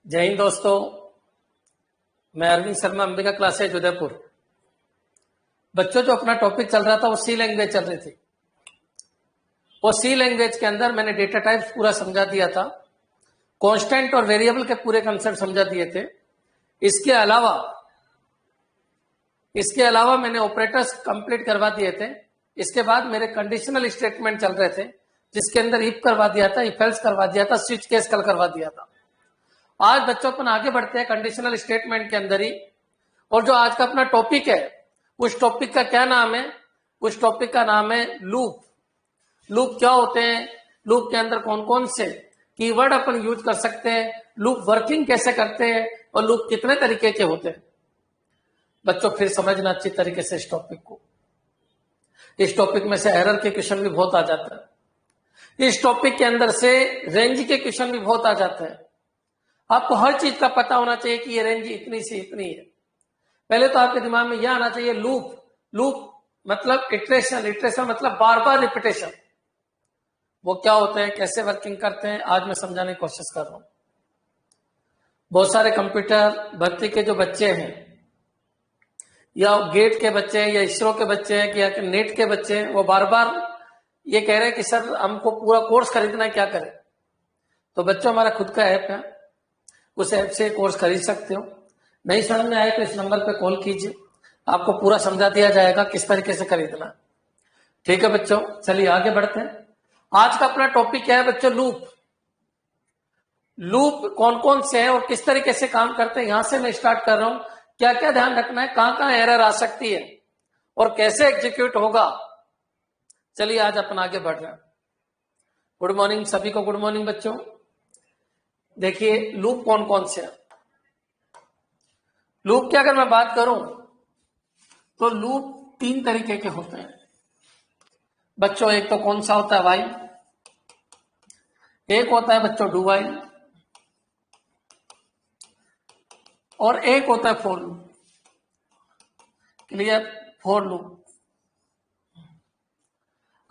जय हिंद दोस्तों। मैं अरविंद शर्मा, अंबिका क्लासेज उदयपुर। बच्चों, जो अपना टॉपिक चल रहा था वो सी लैंग्वेज चल रही थी। वो सी लैंग्वेज के अंदर मैंने डेटा टाइप्स पूरा समझा दिया था, कांस्टेंट और वेरिएबल के पूरे कंसेप्ट समझा दिए थे। इसके अलावा मैंने ऑपरेटर्स कंप्लीट करवा दिए थे। इसके बाद मेरे कंडीशनल स्टेटमेंट चल रहे थे, जिसके अंदर इफ करवा दिया था, इफ एल्स करवा दिया था, स्विच केस कल करवा दिया था। आज बच्चों अपन आगे बढ़ते हैं कंडीशनल स्टेटमेंट के अंदर ही। और जो आज का अपना टॉपिक है, उस टॉपिक का क्या नाम है? उस टॉपिक का नाम है लूप। लूप क्या होते हैं, लूप के अंदर कौन कौन से कीवर्ड अपन यूज कर सकते हैं, लूप वर्किंग कैसे करते हैं, और लूप कितने तरीके के होते हैं। बच्चों, फिर समझना अच्छी तरीके से इस टॉपिक को। इस टॉपिक में से एरर के क्वेश्चन भी बहुत आ जाता है। इस टॉपिक के अंदर से रेंज के क्वेश्चन भी बहुत आ जाते हैं। आपको हर चीज का पता होना चाहिए कि ये रेंज इतनी से इतनी है। पहले तो आपके दिमाग में यह आना चाहिए लूप मतलब इटरेशन, इटरेशन मतलब बार बार रिपीटेशन। वो क्या होते हैं, कैसे वर्किंग करते हैं, आज मैं समझाने की कोशिश कर रहा हूं। बहुत सारे कंप्यूटर भर्ती के जो बच्चे हैं, या गेट के बच्चे हैं, या इसरो के बच्चे हैं, या नेट के बच्चे हैं, वो बार बार ये कह रहे हैं कि सर हमको पूरा कोर्स खरीदना है, क्या करें। तो बच्चों, हमारा खुद का ऐप है, उस ऐप से कोर्स खरीद सकते हो। नहीं समझ में आए तो इस नंबर पे कॉल कीजिए, आपको पूरा समझा दिया जाएगा किस तरीके से खरीदना। ठीक है बच्चों, चलिए आगे बढ़ते हैं। आज का अपना टॉपिक क्या है बच्चों? लूप। लूप कौन कौन से हैं और किस तरीके से काम करते हैं, यहां से मैं स्टार्ट कर रहा हूं। क्या क्या ध्यान रखना है, कहां कहां एरर आ सकती है और कैसे एग्जीक्यूट होगा। चलिए आज अपन आगे बढ़ रहे हैं। गुड मॉर्निंग सभी को, गुड मॉर्निंग बच्चों। देखिए लूप कौन कौन से हैं। लूप की अगर मैं बात करूं तो लूप तीन तरीके के होते हैं बच्चों। एक तो कौन सा होता है, वाइल। एक होता है बच्चों डू वाइल, और एक होता है for loop. Clear? For loop.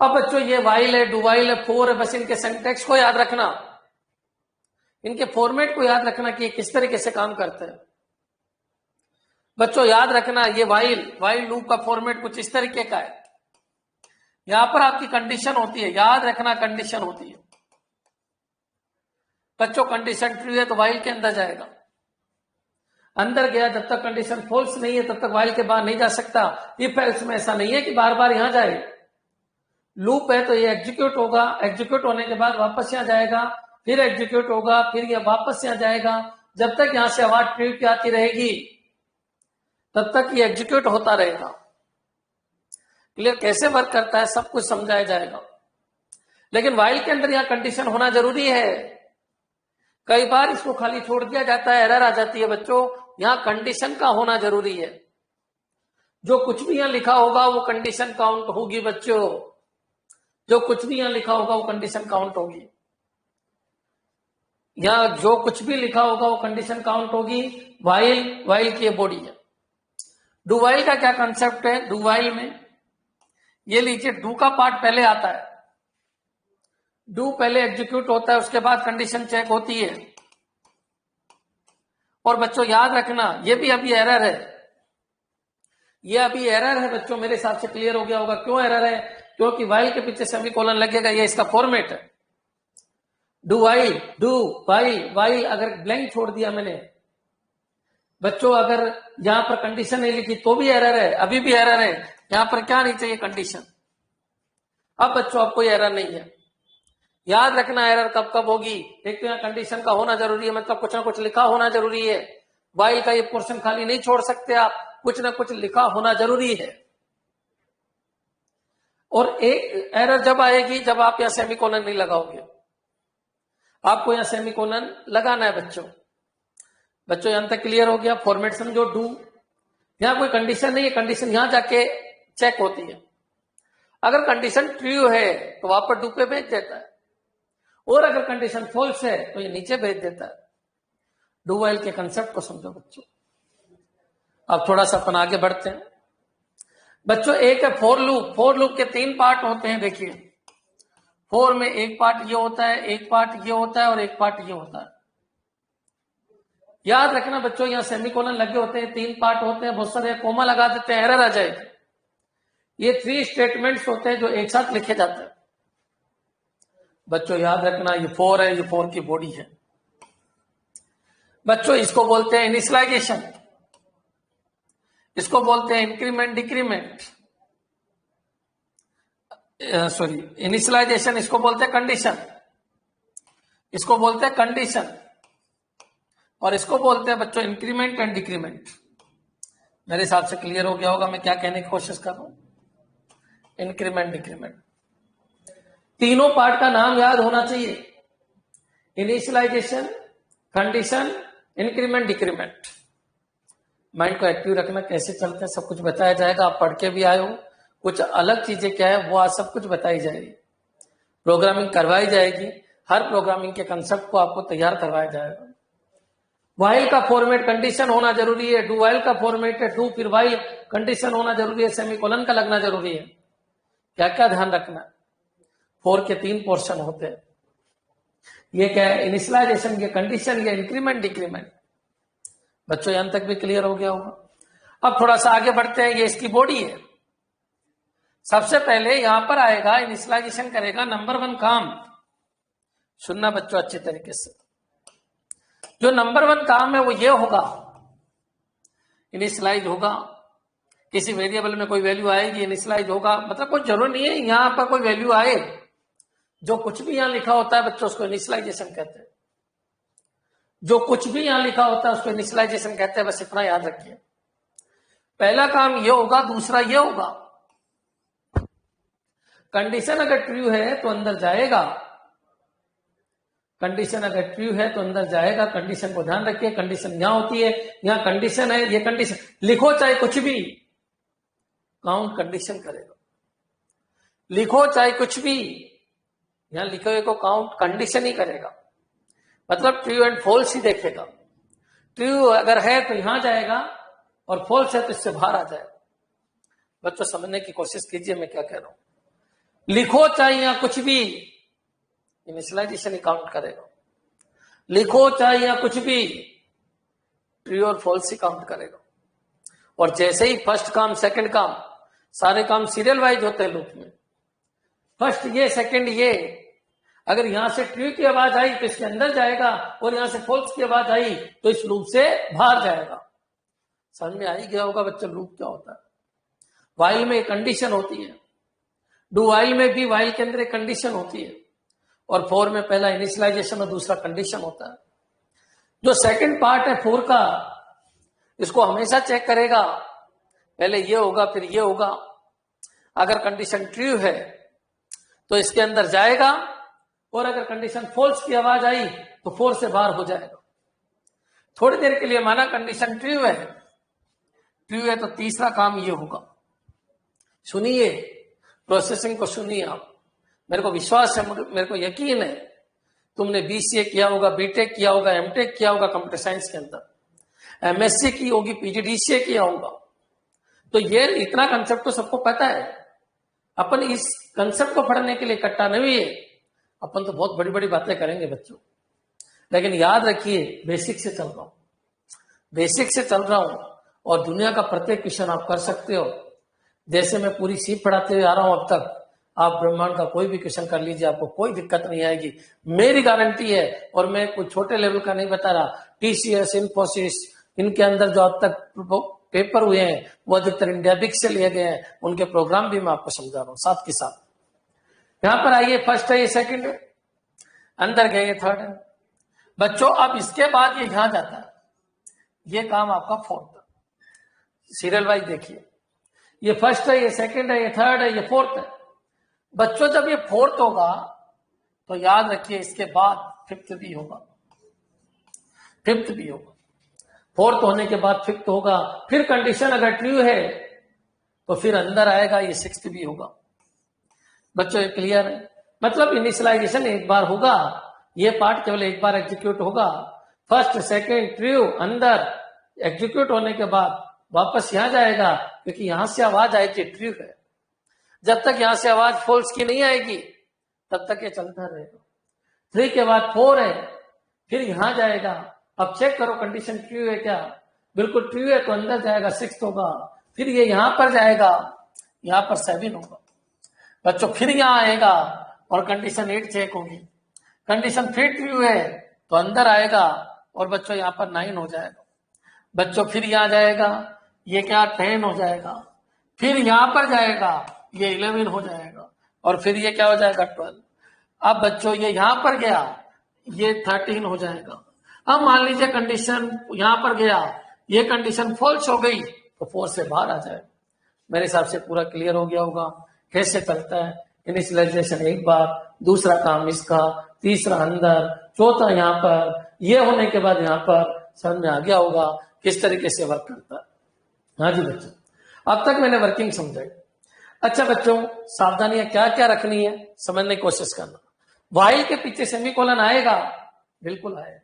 अब बच्चों ये वाइल है, डू वाइल है, फॉर है, बस इनके सिंटैक्स को याद रखना, इनके फॉर्मेट को याद रखना कि ये किस तरीके से काम करते हैं। बच्चों याद रखना, ये वाइल लूप का फॉर्मेट कुछ इस तरीके का है। यहां पर आपकी कंडीशन होती है, याद रखना कंडीशन होती है बच्चों। कंडीशन ट्रू है तो वाइल के अंदर जाएगा, अंदर गया। जब तक कंडीशन फॉल्स नहीं है तब तक वाइल के बाहर नहीं जा सकता। इफ एल्स में ऐसा नहीं है कि बार बार यहां जाए। लूप है तो ये एग्जीक्यूट होगा, एग्जीक्यूट होने के बाद वापस यहां जाएगा, फिर एग्जीक्यूट होगा, फिर ये वापस यहां जाएगा। जब तक यहां से आवाज ट्रू की आती रहेगी तब तक ये एग्जीक्यूट होता रहेगा। क्लियर? कैसे वर्क करता है सब कुछ समझाया जाएगा। लेकिन वाइल के अंदर यहां कंडीशन होना जरूरी है। कई बार इसको खाली छोड़ दिया जाता है, एरर आ जाती है बच्चों। यहां कंडीशन का होना जरूरी है। जो कुछ भी यहां लिखा होगा वो कंडीशन काउंट होगी बच्चों। जो कुछ भी यहां लिखा होगा वो कंडीशन काउंट होगी। यहां जो कुछ भी लिखा होगा वो कंडीशन काउंट होगी। वाइल की बॉडी है। डू वाइल का क्या कंसेप्ट है? डू वाइल में ये लीजिए, डू का पार्ट पहले आता है। डू पहले एग्जीक्यूट होता है, उसके बाद कंडीशन चेक होती है। और बच्चों याद रखना, ये भी अभी एरर है, ये अभी एरर है बच्चों। मेरे हिसाब से क्लियर हो गया होगा क्यों एरर है, क्योंकि वाइल के पीछे सेमीकोलन लगेगा, ये इसका फॉर्मेट है। डू वाइल अगर ब्लैंक छोड़ दिया मैंने बच्चों, अगर यहां पर कंडीशन नहीं लिखी तो भी एरर है, अभी भी एरर है। यहां पर क्या नहीं चाहिए, कंडीशन। अब बच्चों अब कोई एरर नहीं है। याद रखना एरर कब कब होगी। एक तो यहाँ कंडीशन का होना जरूरी है, मतलब कुछ ना कुछ लिखा होना जरूरी है। वाइल का ये पोर्शन खाली नहीं छोड़ सकते आप, कुछ ना कुछ लिखा होना जरूरी है। और एक एरर जब आएगी जब आप यहां सेमीकोलन नहीं लगाओगे। आपको यहां सेमीकोलन लगाना है बच्चों। यहां तक क्लियर हो गया? फॉर्मेट समझो। डू, यहां कोई कंडीशन नहीं है, कंडीशन यहां जाके चेक होती है। अगर कंडीशन ट्रू है तो वहां पर डू पे भेज देता है, और अगर कंडीशन फॉल्स है तो ये नीचे भेज देता है। डू वाइल के कंसेप्ट को समझो बच्चों। अब थोड़ा सा अपन आगे बढ़ते हैं बच्चों। एक है फॉर लूप। फॉर लूप के तीन पार्ट होते हैं। देखिए, फॉर में एक पार्ट ये होता है, एक पार्ट ये होता है, और एक पार्ट ये होता है। याद रखना बच्चों, यहाँ सेमीकोलन लगे होते हैं, 3 पार्ट होते हैं, बहुत सारे कोमा लगा देते हैं, एरर आ जाएगी। ये 3 स्टेटमेंट्स होते हैं जो एक साथ लिखे जाते हैं। बच्चों याद रखना, ये 4 है, ये 4 की बॉडी है। बच्चों इसको बोलते हैं इनिशियलाइजेशन, इसको बोलते हैं इंक्रीमेंट डिक्रीमेंट, सॉरी इनिशियलाइजेशन, इसको बोलते हैं कंडीशन, इसको बोलते हैं कंडीशन, और इसको बोलते हैं बच्चों इंक्रीमेंट एंड डिक्रीमेंट। मेरे हिसाब से क्लियर हो गया होगा मैं क्या कहने की कोशिश कर रहा हूं। इंक्रीमेंट डिक्रीमेंट, तीनों पार्ट का नाम याद होना चाहिए, initialization, condition, increment decrement. Mind को एक्टिव रखना, कैसे चलते हैं सब कुछ बताया जाएगा। आप पढ़ के भी आए हो, कुछ अलग चीजें क्या है वो आज सब कुछ बताई जाएगी, प्रोग्रामिंग करवाई जाएगी, हर प्रोग्रामिंग के कंसेप्ट को आपको तैयार करवाया जाएगा। व्हाइल का फॉर्मेट कंडीशन होना जरूरी है, डू व्हाइल का फॉर्मेट है डू फिर व्हाइल, कंडीशन होना जरूरी है, सेमीकोलन का लगना जरूरी है। क्या क्या ध्यान रखना, 4 के 3 पोर्शन होते हैं। ये क्या है, इनिशियलाइजेशन, ये कंडीशन, ये इंक्रीमेंट डिक्रीमेंट। बच्चों यहां तक भी क्लियर हो गया होगा। अब थोड़ा सा आगे बढ़ते हैं, ये इसकी बॉडी है। सबसे पहले यहां पर आएगा, इनिशियलाइजेशन करेगा, नंबर 1 काम, सुनना बच्चों अच्छे तरीके से। जो नंबर 1 काम है वो ये होगा, इनिशियलाइज होगा, किसी वेरिएबल में कोई वैल्यू आएगी, इनिशियलाइज होगा, मतलब कोई जरूरी नहीं है यहां पर कोई वैल्यू आए, जो कुछ भी यहां लिखा होता है बच्चों उसको इनिशियलाइजेशन कहते हैं। जो कुछ भी यहां लिखा होता है उसको इनिशियलाइजेशन कहते हैं, बस इतना याद रखिए। पहला काम ये होगा, दूसरा ये होगा, कंडीशन अगर ट्रू है तो अंदर जाएगा, कंडीशन अगर ट्रू है तो अंदर जाएगा। कंडीशन को ध्यान रखिए, कंडीशन यहां होती है, यहां कंडीशन है, ये कंडीशन लिखो चाहे कुछ भी, काउंट कंडीशन करेगा। लिखो चाहे कुछ भी, यहां लिखे हुए को काउंट कंडीशन ही करेगा, मतलब ट्रू एंड फॉल्स ही देखेगा। ट्रू अगर है तो यहां जाएगा और फॉल्स है तो इससे बाहर आ जाएगा। बच्चों समझने की कोशिश कीजिए मैं क्या कह रहा हूं। लिखो चाहे यहां कुछ भी, इनिशियलाइजेशन ही काउंट करेगा। लिखो चाहे यहां कुछ भी, ट्रू और फॉल्स ही काउंट करेगा। और जैसे ही फर्स्ट काम सेकंड काम, सारे काम सीरियल वाइज होते हैं लूप में, फर्स्ट ये सेकंड ये, अगर यहां से ट्रू की आवाज आई तो इसके अंदर जाएगा, और यहां से फॉल्स की आवाज आई तो इस लूप से बाहर जाएगा। समझ में आ ही गया होगा बच्चों लूप क्या होता है। व्हाइल में एक कंडीशन होती है, डू व्हाइल में भी व्हाइल के अंदर एक कंडीशन होती है, और 4 में पहला इनिशियलाइजेशन और दूसरा कंडीशन होता है। जो सेकंड पार्ट है 4 का, इसको हमेशा चेक करेगा, पहले ये होगा फिर ये होगा। अगर कंडीशन ट्रू है तो इसके अंदर जाएगा, और अगर कंडीशन फॉल्स की आवाज आई तो 4 से बाहर हो जाएगा। थोड़ी देर के लिए माना कंडीशन ट्रू है तो तीसरा काम ये होगा। सुनिए, प्रोसेसिंग को सुनिए आप, मेरे को विश्वास है, मेरे को यकीन है तुमने बीसीए किया होगा, बीटेक किया होगा, एमटेक किया होगा कंप्यूटर साइंस के अंदर, एमएससी की होगी, पीजीडीसीए किया होगा, तो ये इतना कंसेप्ट तो सबको पता है। अपन इस कंसेप्ट को पढ़ने के लिए इकट्ठा नहीं है, अपन तो बहुत बड़ी बड़ी बातें करेंगे बच्चों, लेकिन याद रखिए बेसिक से चल रहा हूं, बेसिक से चल रहा हूं, और दुनिया का प्रत्येक क्वेश्चन आप कर सकते हो। जैसे मैं पूरी सीट पढ़ाते हुए आ रहा हूं अब तक, आप ब्रह्मांड का कोई भी क्वेश्चन कर लीजिए, आपको कोई दिक्कत नहीं आएगी, मेरी गारंटी है। और मैं कोई छोटे लेवल का नहीं बता रहा, टीसीएस, इन्फोसिस, इनके अंदर जो अब तक पेपर हुए हैं वो अधिकतर इंडिया बिग से लिए गए हैं, उनके प्रोग्राम भी मैं आपको समझा रहा हूं साथ के साथ। यहां पर आइए, फर्स्ट है, ये सेकंड है, अंदर गए, ये थर्ड है। बच्चों अब इसके बाद ये यहां जाता है, ये काम आपका फोर्थ, सीरियल वाइज देखिए, ये फर्स्ट है, ये सेकंड है, ये थर्ड है, ये फोर्थ है। बच्चों जब ये फोर्थ होगा तो याद रखिए इसके बाद फिफ्थ भी होगा, फिफ्थ भी होगा, फोर्थ होने के बाद फिफ्थ होगा, फिर कंडीशन अगर ट्रू है तो फिर अंदर आएगा, ये सिक्स्थ भी होगा। बच्चों ये क्लियर है, मतलब इनिशियलाइजेशन एक बार होगा, ये पार्ट केवल एक बार एग्जीक्यूट होगा, फर्स्ट सेकंड ट्रू, अंदर एग्जीक्यूट होने के बाद वापस यहां जाएगा, क्योंकि यहां से आवाज आई थी ट्रू है। जब तक यहां से आवाज फॉल्स की नहीं आएगी तब तक ये चलता रहेगा। 3 के बाद 4 है, फिर यहां जाएगा, अब चेक करो कंडीशन ट्रू है क्या, बिल्कुल ट्रू है तो अंदर जाएगा 6 होगा, फिर ये यहां पर जाएगा, यहां पर 7 होगा बच्चों, फिर यहां आएगा और कंडीशन 8 चेक होगी, कंडीशन फिर ट्रू है तो अंदर आएगा और बच्चों यहां पर 9 हो जाएगा बच्चों, फिर यहां जाएगा ये क्या 10 हो जाएगा, फिर यहां पर जाएगा ये 11 हो जाएगा और फिर ये क्या हो जाएगा 12। अब बच्चों ये यहां पर गया ये 13 हो जाएगा। अब मान लीजिए कंडीशन यहां पर गया, ये कंडीशन फॉल्स हो गई तो 4 से बाहर आ जाएगा। मेरे हिसाब से पूरा क्लियर हो गया होगा कैसे चलता है इनिशियलाइजेशन, एक बार, दूसरा काम इसका, तीसरा अंदर, चौथा यहां पर, ये होने के बाद यहां पर समझ में आ गया होगा किस तरीके से वर्क करता है। हाँ जी बच्चों, अब तक मैंने वर्किंग समझाई। अच्छा बच्चों, सावधानियां क्या क्या रखनी है समझने की कोशिश करना। वाइल के पीछे सेमीकोलन आएगा, बिल्कुल आएगा,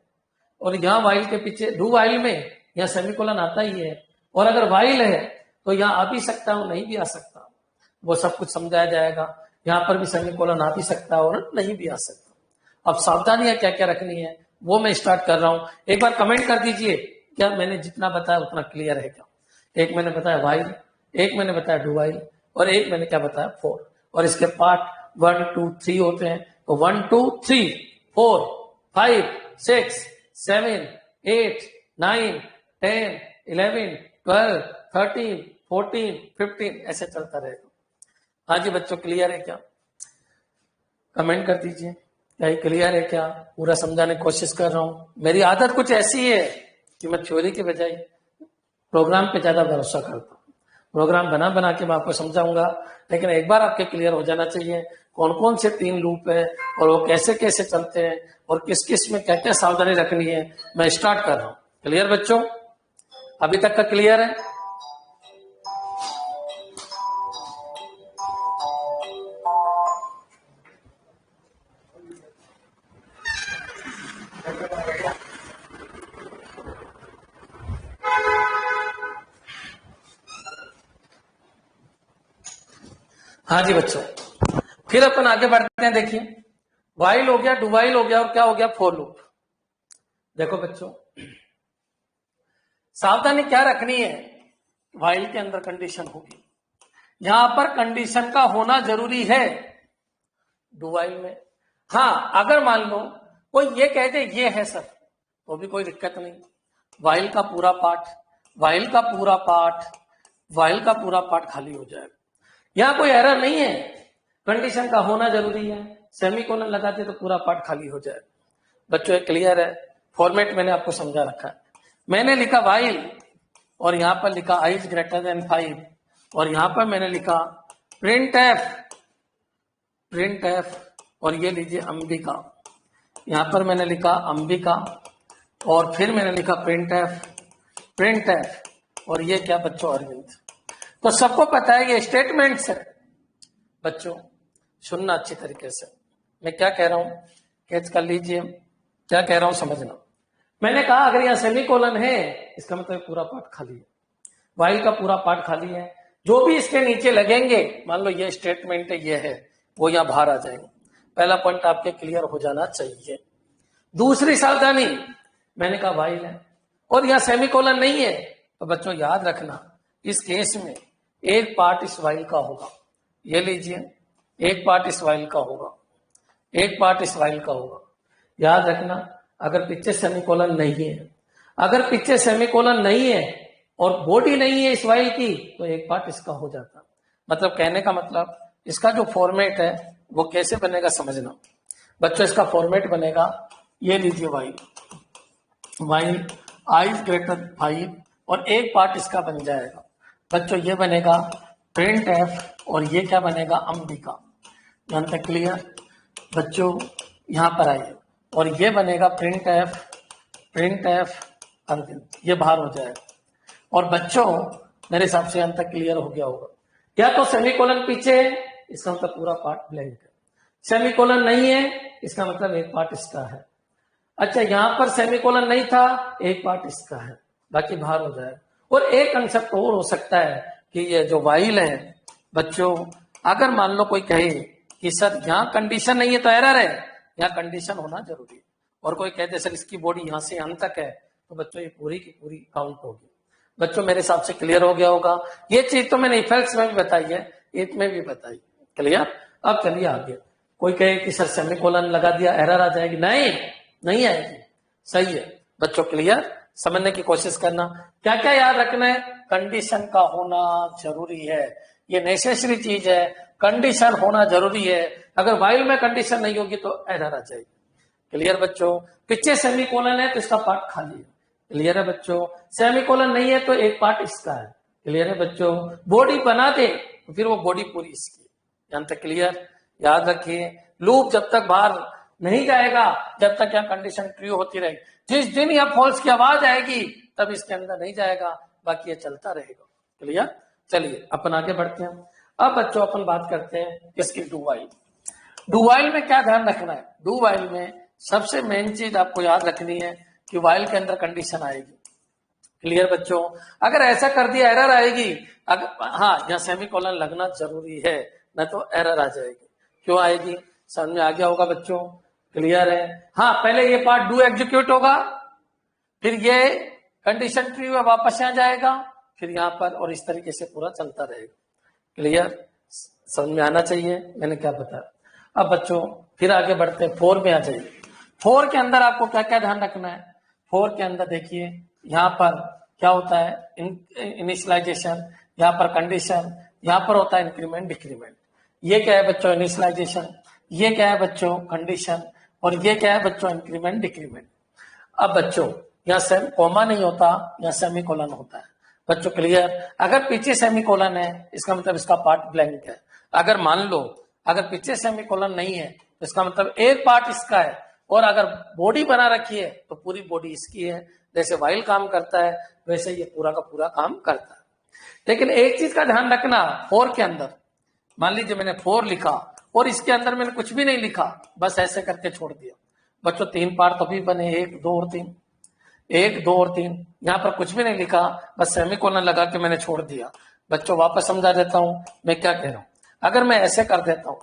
और यहां वाइल के पीछे डू वाइल में यहां सेमीकोलन आता ही है, और अगर वाइल है तो यहां आ भी सकता हूं नहीं भी आ सकता, वो सब कुछ समझाया जाएगा। यहां पर भी सेमीकोलन आ भी सकता है और नहीं भी आ सकता। अब सावधानियां क्या क्या रखनी है वो मैं स्टार्ट कर रहा हूं। एक बार कमेंट कर दीजिए क्या मैंने जितना बताया उतना क्लियर है क्या। एक मैंने बताया वाइल, एक मैंने बताया डू वाइल, और एक मैंने क्या बताया 4, और इसके पार्ट 1 2 3 होते हैं, तो 1 2 3 4 5 6 7 8 9 10 11 12 13 14 15 ऐसे चलता रहेगा। हाँ जी बच्चों, क्लियर है क्या? कमेंट कर दीजिए क्या ये क्लियर है क्या। पूरा समझाने की कोशिश कर रहा हूं। मेरी आदत कुछ ऐसी है कि मैं थ्योरी के बजाय प्रोग्राम पे ज्यादा भरोसा करता हूँ। प्रोग्राम बना बना के मैं आपको समझाऊंगा, लेकिन एक बार आपके क्लियर हो जाना चाहिए कौन कौन से 3 लूप है और वो कैसे कैसे चलते हैं और किस किस में क्या क्या सावधानी रखनी है। मैं स्टार्ट कर रहा हूं। क्लियर बच्चों, अभी तक का क्लियर है? हाँ जी बच्चों, फिर अपन आगे बढ़ते हैं। देखिए वाइल हो गया, डू वाइल हो गया, और क्या हो गया 4 लूप। देखो बच्चों, सावधानी क्या रखनी है, वाइल के अंदर कंडीशन होगी, यहां पर कंडीशन का होना जरूरी है। डू वाइल में हाँ, अगर मान लो कोई ये कह दे ये है सर तो भी कोई दिक्कत नहीं। वाइल का पूरा पार्ट, वाइल का पूरा पार्ट, वाइल का पूरा पार्ट खाली हो जाएगा। यहां कोई एरर नहीं है, कंडीशन का होना जरूरी है, सेमीकोलन लगाते तो पूरा पार्ट खाली हो जाएगा। बच्चों ये क्लियर है? फॉर्मेट मैंने आपको समझा रखा है। मैंने लिखा वाइल और यहां पर लिखा i इज ग्रेटर देन 5, और यहां पर मैंने लिखा प्रिंट एफ, और ये लीजिए अंबिका, यहां पर मैंने लिखा अंबिका, और फिर मैंने लिखा प्रिंट एफ, और ये क्या बच्चों अरविंद। तो सबको पता है ये स्टेटमेंट्स है। बच्चों सुनना अच्छी तरीके से, मैं क्या कह रहा हूं कैच कर लीजिए, क्या कह रहा हूं समझना। मैंने कहा अगर यहां सेमीकोलन है इसका मतलब पूरा पार्ट खाली है, वाइल का पूरा पार्ट खाली है, जो भी इसके नीचे लगेंगे, मान लो ये स्टेटमेंट है ये है, वो यहां बाहर आ जाएंगे। पहला पॉइंट आपके क्लियर हो जाना चाहिए। दूसरी सावधानी, मैंने कहा वाइल है और यहां सेमीकोलन नहीं है, तो बच्चों याद रखना इस केस में एक पार्ट इस वाइल का होगा, ये लीजिए एक पार्ट इस वाइल का होगा, एक पार्ट इस वाइल का होगा। याद रखना अगर पीछे सेमीकोलन नहीं है, अगर पीछे सेमीकोलन नहीं है और बॉडी नहीं है इस वाइल की, तो एक पार्ट इसका हो जाता। मतलब कहने का मतलब इसका जो फॉर्मेट है वो कैसे बनेगा समझना। बच्चों इसका फॉर्मेट बनेगा, ये लीजिए वाइल i इज ग्रेटर 5 और एक पार्ट इसका बन जाएगा। बच्चों ये बनेगा प्रिंट एफ और ये क्या बनेगा अंबिका। यहां तक क्लियर? बच्चों यहां पर आइए, और ये बनेगा प्रिंट एफ अरविंद, ये बाहर हो जाएगा। और बच्चों मेरे हिसाब से यहां तक क्लियर हो गया होगा। या तो सेमीकोलन पीछे है इसका मतलब पूरा पार्ट ब्लैंक है, सेमीकोलन नहीं है इसका मतलब एक पार्ट इसका है। अच्छा यहां पर सेमीकोलन नहीं था, एक पार्ट इसका है, बाकी बाहर हो जाएगा। और एक कंसेप्ट और हो सकता है कि ये जो वाइल है बच्चों, अगर मान लो कोई कहे कि सर यहाँ कंडीशन नहीं है तो एरर है, यहाँ कंडीशन होना जरूरी है। और कोई कहते सर इसकी बॉडी यहाँ से यहाँ तक है, तो बच्चों ये पूरी की पूरी काउंट होगी। बच्चों मेरे हिसाब से क्लियर हो गया होगा। ये चीज तो मैंने इफेक्ट्स में भी बताई है, इट में भी बताई। क्लियर? अब चलिए आगे। कोई कहे कि सर सेमीकोलन लगा दिया एरर आ जाएगी, नहीं नहीं आएगी। सही है बच्चों, क्लियर? समझने की कोशिश करना। क्या क्या याद रखना है? कंडीशन का होना जरूरी है, ये नेसेसरी चीज है, कंडीशन होना जरूरी है। अगर वाइल में कंडीशन नहीं होगी तो एरर आ जाएगी। क्लियर बच्चों? पीछे सेमीकोलन है तो इसका पार्ट खाली है। क्लियर है बच्चों? सेमीकोलन नहीं है तो एक पार्ट इसका है। क्लियर है बच्चों? बॉडी बना दे तो फिर वो बॉडी पूरी इसकी। यहां तक क्लियर? याद रखिए, लूप जब तक बाहर नहीं जाएगा जब तक यह कंडीशन ट्रू होती रहेगी। जिस दिन यह फॉल्स की आवाज आएगी तब इसके अंदर नहीं जाएगा, बाकी ये चलता रहेगा। क्लियर? चलिए अपन आगे बढ़ते हैं। अब बच्चों अपन बात करते हैं इसकी डू वाइल। डू वाइल में क्या ध्यान रखना है? डू वाइल में सबसे मेन चीज आपको याद रखनी है कि वाइल के अंदर कंडीशन आएगी। क्लियर बच्चों? अगर ऐसा कर दिया एरर आएगी। अगर हाँ, यहाँ सेमीकोलन लगना जरूरी है, न तो एरर आ जाएगी। क्यों आएगी? समझ में आ गया होगा बच्चों? क्लियर है? हाँ, पहले ये पार्ट डू एग्जीक्यूट होगा, फिर ये कंडीशन ट्रू है वापस आ जाएगा, फिर यहाँ पर, और इस तरीके से पूरा चलता रहेगा। क्लियर? समझ में आना चाहिए मैंने क्या बताया। अब बच्चों फिर आगे बढ़ते हैं, 4 में आ जाइए। 4 के अंदर आपको क्या क्या ध्यान रखना है? 4 के अंदर देखिए यहाँ पर क्या होता है, इनिशियलाइजेशन, यहाँ पर कंडीशन, यहाँ पर होता है इंक्रीमेंट डिक्रीमेंट। ये क्या है बच्चों? इनिशियलाइजेशन। ये क्या है बच्चों? कंडीशन। और ये क्या है बच्चों? Increment decrement. अब बच्चों यहाँ से कॉमा नहीं होता, यहाँ सेमीकोलन होता है। बच्चों क्लियर? अगर पीछे सेमीकोलन है इसका मतलब इसका पार्ट ब्लैंक है। अगर मान लो अगर पीछे सेमीकोलन नहीं है तो इसका मतलब एक पार्ट इसका है, और अगर बॉडी बना रखी है तो पूरी बॉडी इसकी है। जैसे वाइल काम करता है वैसे ये पूरा का पूरा काम करता है। लेकिन एक चीज का ध्यान रखना, 4 के अंदर मान लीजिए मैंने 4 लिखा और इसके अंदर मैंने कुछ भी नहीं लिखा, बस ऐसे करके छोड़ दिया। बच्चों 3 पार्ट तभी बने, 1 2 और 3, 1 2 और 3। यहाँ पर कुछ भी नहीं लिखा, बस सेमीकोलन लगा के मैंने छोड़ दिया। बच्चों वापस समझा देता हूं मैं क्या कह रहा हूं। अगर मैं ऐसे कर देता हूं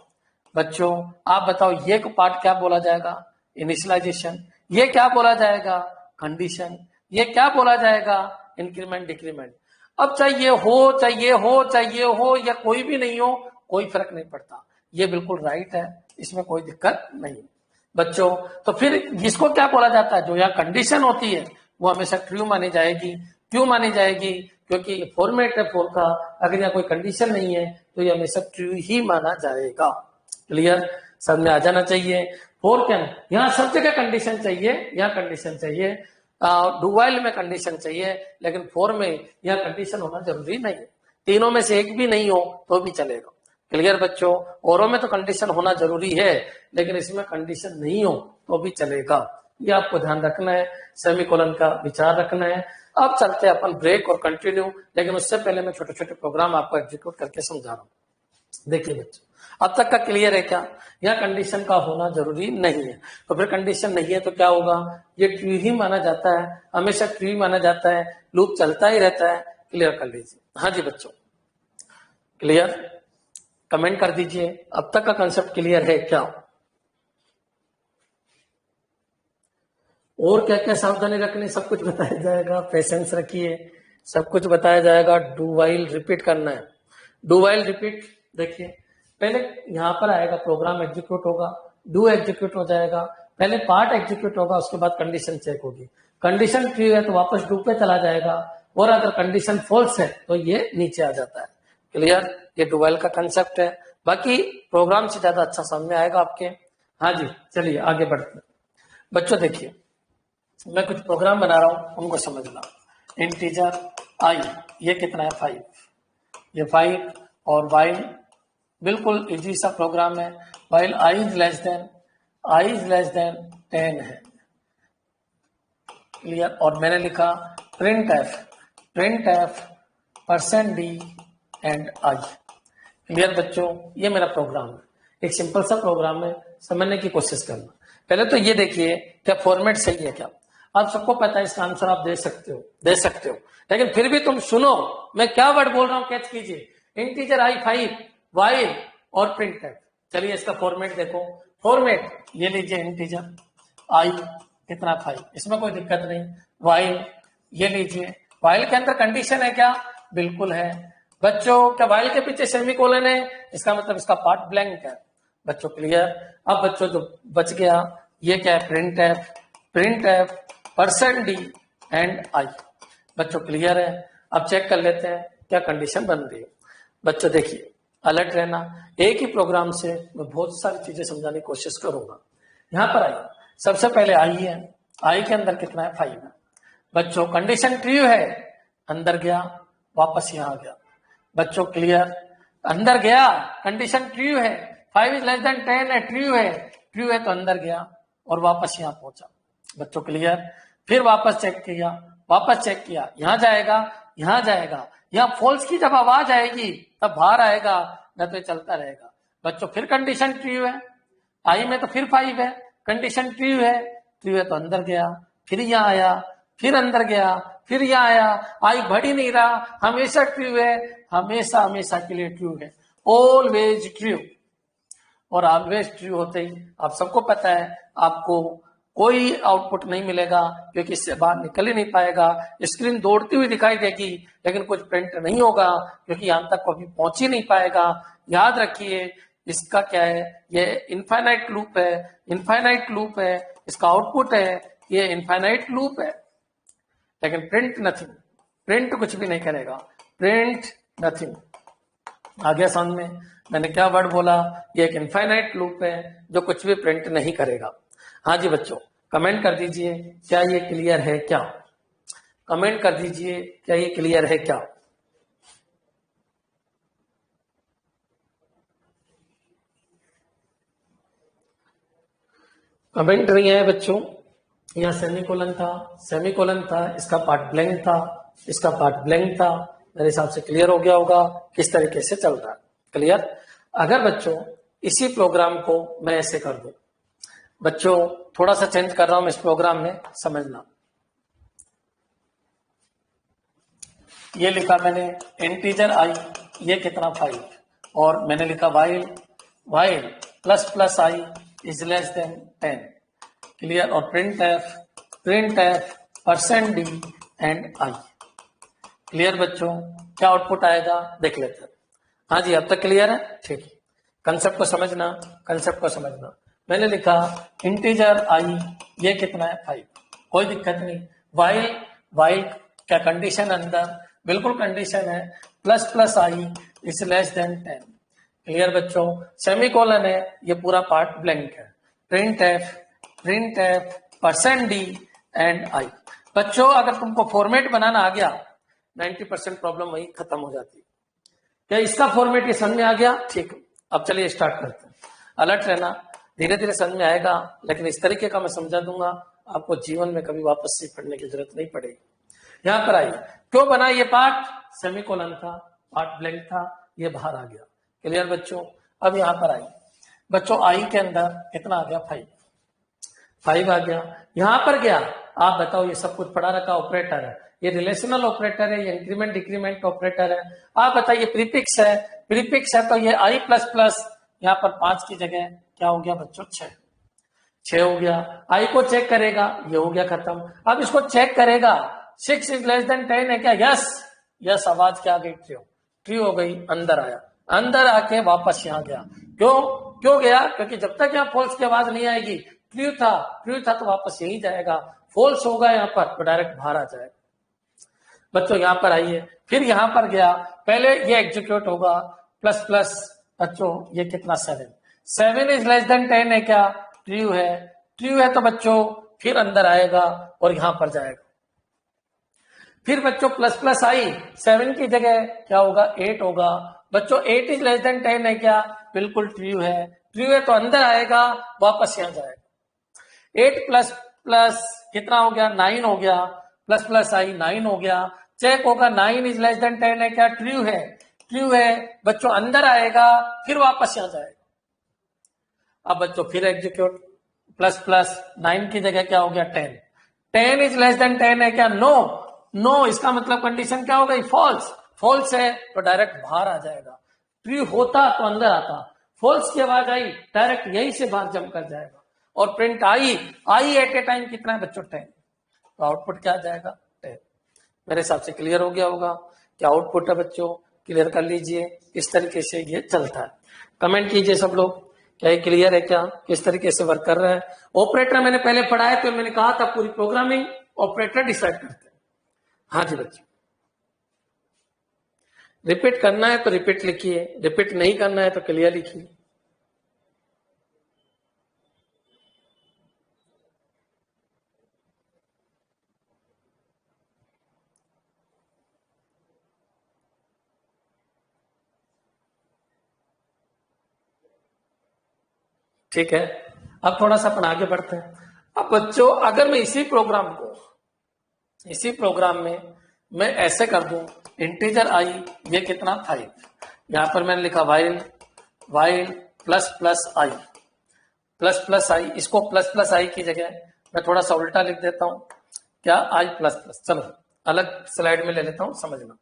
बच्चों, आप बताओ ये पार्ट क्या बोला जाएगा? इनिशियलाइजेशन। ये क्या बोला जाएगा? कंडीशन। ये क्या बोला जाएगा? Increment decrement. अब चाहिए हो या कोई भी नहीं हो, कोई फर्क नहीं पड़ता, ये बिल्कुल राइट है, इसमें कोई दिक्कत नहीं बच्चों। तो फिर इसको क्या बोला जाता है? जो यहाँ कंडीशन होती है वो हमेशा ट्रू मानी जाएगी। क्यों मानी जाएगी? क्योंकि ये फॉर्मेट है 4 का। अगर यहाँ कोई कंडीशन नहीं है तो ये हमेशा ट्रू ही माना जाएगा। क्लियर? सब में आ जाना चाहिए। 4 के अंदर यहाँ सब जगह कंडीशन चाहिए, यहाँ कंडीशन चाहिए, डू वाइल में कंडीशन चाहिए, लेकिन 4 में यहाँ कंडीशन होना जरूरी नहीं है। तीनों में से एक भी नहीं हो तो भी चलेगा। क्लियर बच्चों? औरों में तो कंडीशन होना जरूरी है, लेकिन इसमें कंडीशन नहीं हो तो भी चलेगा। ये आपको ध्यान रखना है, सेमीकोलन का विचार रखना है। अब चलते हैं अपन ब्रेक और कंटिन्यू, लेकिन उससे पहले मैं छोटे छोटे प्रोग्राम आपको एग्जीक्यूट करके समझा रहा हूँ। देखिए बच्चों, अब तक का क्लियर है क्या? यहाँ कंडीशन का होना जरूरी नहीं है, तो फिर कंडीशन नहीं है तो क्या होगा? ये ट्रू ही माना जाता है, हमेशा ट्रू माना जाता है, लूप चलता ही रहता है। क्लियर कर लीजिए। हाँ जी बच्चों, क्लियर? कमेंट कर दीजिए, अब तक का कंसेप्ट क्लियर है क्या? और क्या क्या सावधानी रखनी, सब कुछ बताया जाएगा। पेशेंस रखिए, सब कुछ बताया जाएगा। डू वाइल रिपीट करना है। डू वाइल रिपीट, देखिए पहले यहाँ पर आएगा प्रोग्राम एग्जीक्यूट होगा, डू एग्जीक्यूट हो जाएगा, पहले पार्ट एग्जीक्यूट होगा, उसके बाद कंडीशन चेक होगी। कंडीशन ट्रू है तो वापस डू पे चला जाएगा, और अगर कंडीशन फॉल्स है तो ये नीचे आ जाता है। क्लियर? ये डू वाइल का कंसेप्ट है, बाकी प्रोग्राम से ज्यादा अच्छा समझ में आएगा आपके। हाँ जी, चलिए आगे बढ़ते हैं। बच्चों देखिए, मैं कुछ प्रोग्राम बना रहा हूं, उनको समझना। इंटीजर आई, ये कितना है? 5, ये 5, और वाइल बिल्कुल इजी सा प्रोग्राम है। While I is less than 10 है। क्लियर? और मैंने लिखा print F %d and I. Clear बच्चों? ये मेरा प्रोग्राम है, एक सिंपल सा प्रोग्राम है, समझने की कोशिश करना। पहले तो ये देखिए क्या फॉर्मेट सही है क्या? आप सबको पता है इसका आंसर आप दे सकते हो, लेकिन फिर भी तुम सुनो मैं क्या वर्ड बोल रहा हूं, कैच कीजिए। इंटीजर आई 5, वाइल और प्रिंट एफ। चलिए इसका फॉर्मेट देखो। फॉर्मेट ये लीजिए, इंटीजर आई कितना 5, इसमें कोई दिक्कत नहीं। वाइल ये लीजिए, वाइल के अंदर कंडीशन है क्या? बिल्कुल है बच्चों। क्या वाइल के पीछे सेमीकोलन है? इसका मतलब इसका पार्ट ब्लैंक है बच्चों। क्लियर? अब बच्चों जो बच गया ये क्या है? Print F, print F %d and आई। बच्चों क्लियर है? अब चेक कर लेते हैं क्या कंडीशन बन रही है। बच्चों देखिए, अलर्ट रहना, एक ही प्रोग्राम से मैं बहुत सारी चीजें समझाने की कोशिश करूंगा। यहां पर आइए, सबसे पहले आई है, आई के अंदर कितना है? 5 है बच्चों। कंडीशन ट्रू है, अंदर गया वापस यहां आ गया। बच्चों क्लियर? अंदर गया, कंडीशन ट्रू है, 5 इज लेस देन 10 है, ट्रू है, ट्रू है तो अंदर गया और वापस यहां पहुंचा। बच्चों क्लियर? फिर वापस चेक किया, वापस चेक किया, यहां जाएगा, यहां जाएगा, यहां फॉल्स की जब आवाज आएगी तब बाहर आएगा, न तो चलता रहेगा। बच्चों फिर कंडीशन ट्रू है, आई में तो फिर 5 है, कंडीशन ट्रू है तो अंदर गया, फिर यहां आया, फिर अंदर गया, फिर यहां आया, आई बढ़ ही नहीं रहा, हमेशा ट्रू है, हमेशा हमेशा के लिए ट्रू है, ऑलवेज ट्रू। और ऑलवेज ट्रू होते ही आप सबको पता है आपको कोई आउटपुट नहीं मिलेगा, क्योंकि इससे बाहर निकल ही नहीं पाएगा। स्क्रीन दौड़ती हुई दिखाई देगी लेकिन कुछ प्रिंट नहीं होगा, क्योंकि यहां तक कभी पहुंच ही नहीं पाएगा। याद रखिए इसका क्या है? ये इनफाइनाइट लूप है, इनफाइनाइट लूप है, इसका आउटपुट है, ये इनफाइनाइट लूप है, लेकिन प्रिंट नथिंग, प्रिंट कुछ भी नहीं करेगा, प्रिंट नथिंग। आगे समझ में? मैंने क्या वर्ड बोला? ये एक इनफाइनाइट लूप है जो कुछ भी प्रिंट नहीं करेगा। हाँ जी बच्चों, कमेंट कर दीजिए क्या ये क्लियर है क्या? कमेंट कर दीजिए क्या ये क्लियर है क्या? कमेंट नहीं है बच्चों। यहाँ सेमीकोलन था, सेमीकोलन था, इसका पार्ट ब्लैंक था, इसका पार्ट ब्लैंक था। मेरे हिसाब से क्लियर हो गया होगा किस तरीके से चल रहा है। क्लियर? अगर बच्चों इसी प्रोग्राम को मैं ऐसे कर दूं, बच्चों थोड़ा सा चेंज कर रहा हूं इस प्रोग्राम में, समझना। ये लिखा मैंने इंटीजर आई, ये कितना 5, और मैंने लिखा while, while plus plus I is less than 10। Clear? और print F %d and I. Clear बच्चों? क्या आउटपुट आएगा देख लेते हैं। हाँ जी, अब तक क्लियर है? ठीक है, कंसेप्ट को समझना, कंसेप्ट को समझना। मैंने लिखा इंटीजर आई, ये कितना है? 5, कोई दिक्कत नहीं। वाइल, वाइल क्या कंडीशन अंदर? बिल्कुल कंडीशन है, plus plus I is less than 10। Clear बच्चों? सेमीकोलन है, ये पूरा पार्ट ब्लैंक है। प्रिंट एफ %d एंड आई। बच्चों अगर तुमको फॉर्मेट बनाना आ गया 90% प्रॉब्लम वही खत्म हो जाती है। क्या इसका फॉर्मेट ये समझ में आ गया? ठीक, अब चलिए स्टार्ट करते हैं। अलर्ट रहना, धीरे धीरे समझ में आएगा, लेकिन इस तरीके का मैं समझा दूंगा आपको जीवन में कभी वापस से पढ़ने की जरूरत नहीं पड़ेगी। यहां पर आइए, क्यों बना ये पार्ट? सेमीकोलन था, पार्ट ब्लैंक था, ये बाहर आ गया। क्लियर बच्चों? अब यहां पर आइए बच्चों, आई के अंदर कितना आ गया? 5 आ गया। यहां पर गया, आप बताओ, ये सब कुछ पढ़ा रखा ऑपरेटर है, ये रिलेशनल ऑपरेटर है, ये इंक्रीमेंट डिक्रीमेंट ऑपरेटर है। आप बताइए प्रीफिक्स है, प्रीफिक्स है तो ये आई प्लस प्लस, यहाँ पर 5 की जगह क्या हो गया बच्चों? 6 हो गया। आई को चेक करेगा, ये हो गया खत्म। अब इसको चेक करेगा, 6 इज लेस देन 10 है क्या? यस, यस, आवाज क्या आ गई? ट्रू हो गई, अंदर आया, अंदर आके वापस यहाँ गया। क्यों गया? क्योंकि जब तक यहाँ फॉल्स की आवाज नहीं आएगी, ट्रू था तो वापस यही जाएगा, फॉल्स होगा यहाँ पर तो डायरेक्ट बाहर आ जाएगा। बच्चों यहाँ पर आइए, फिर यहाँ पर गया, पहले ये एग्जीक्यूट होगा, प्लस प्लस बच्चों ये कितना? 7 इज लेस देन 10 है क्या? ट्रू है तो बच्चों फिर अंदर आएगा और यहां पर जाएगा। फिर बच्चों प्लस प्लस आई, 7 की जगह क्या होगा? 8 होगा। बच्चों 8 इज लेस देन 10 है क्या? बिल्कुल ट्रू है तो अंदर आएगा, वापस यहां जाएगा। 8 प्लस प्लस कितना हो गया? 9 हो गया। प्लस प्लस आई 9 हो गया। चेक होगा 9 इज लेस देन 10 है क्या? ट्रू है बच्चों, अंदर आएगा, फिर वापस यहां जाएगा। अब बच्चों फिर एग्जीक्यूट, प्लस प्लस 9 की जगह क्या हो गया? 10 इज लेस देन 10 है क्या? नो, इसका मतलब कंडीशन क्या हो गई? फॉल्स है तो डायरेक्ट बाहर आ जाएगा। ट्रू होता तो अंदर आता, फॉल्स की आवाज आई डायरेक्ट यहीं से बाहर जंप कर जाएगा। और print I, I at a time कितना है बच्चों 10, तो आउटपुट क्या आ जाएगा 10। मेरे हिसाब से क्लियर हो गया होगा क्या आउटपुट है बच्चों, क्लियर कर लीजिए। इस तरीके से ये चलता है। कमेंट कीजिए सब लोग, क्या ये क्लियर है, क्या किस तरीके से वर्क कर रहा है। ऑपरेटर मैंने पहले पढ़ाया तो मैंने कहा था पूरी प्रोग्रामिंग ऑपरेटर डिसाइड करते हैं। हाँ जी बच्चों, रिपीट करना है तो रिपीट लिखिए, रिपीट नहीं करना है तो क्लियर लिखिए। ठीक है, अब थोड़ा सा अपन आगे बढ़ते हैं। अब बच्चों अगर मैं इसी प्रोग्राम में मैं ऐसे कर दूं, इंटीजर आई ये कितना 5, यहां पर मैंने लिखा वाइल प्लस प्लस आई, इसको प्लस आई की जगह मैं थोड़ा सा उल्टा लिख देता हूं, क्या आई प्लस। चलो अलग स्लाइड में ले लेता हूं, समझना।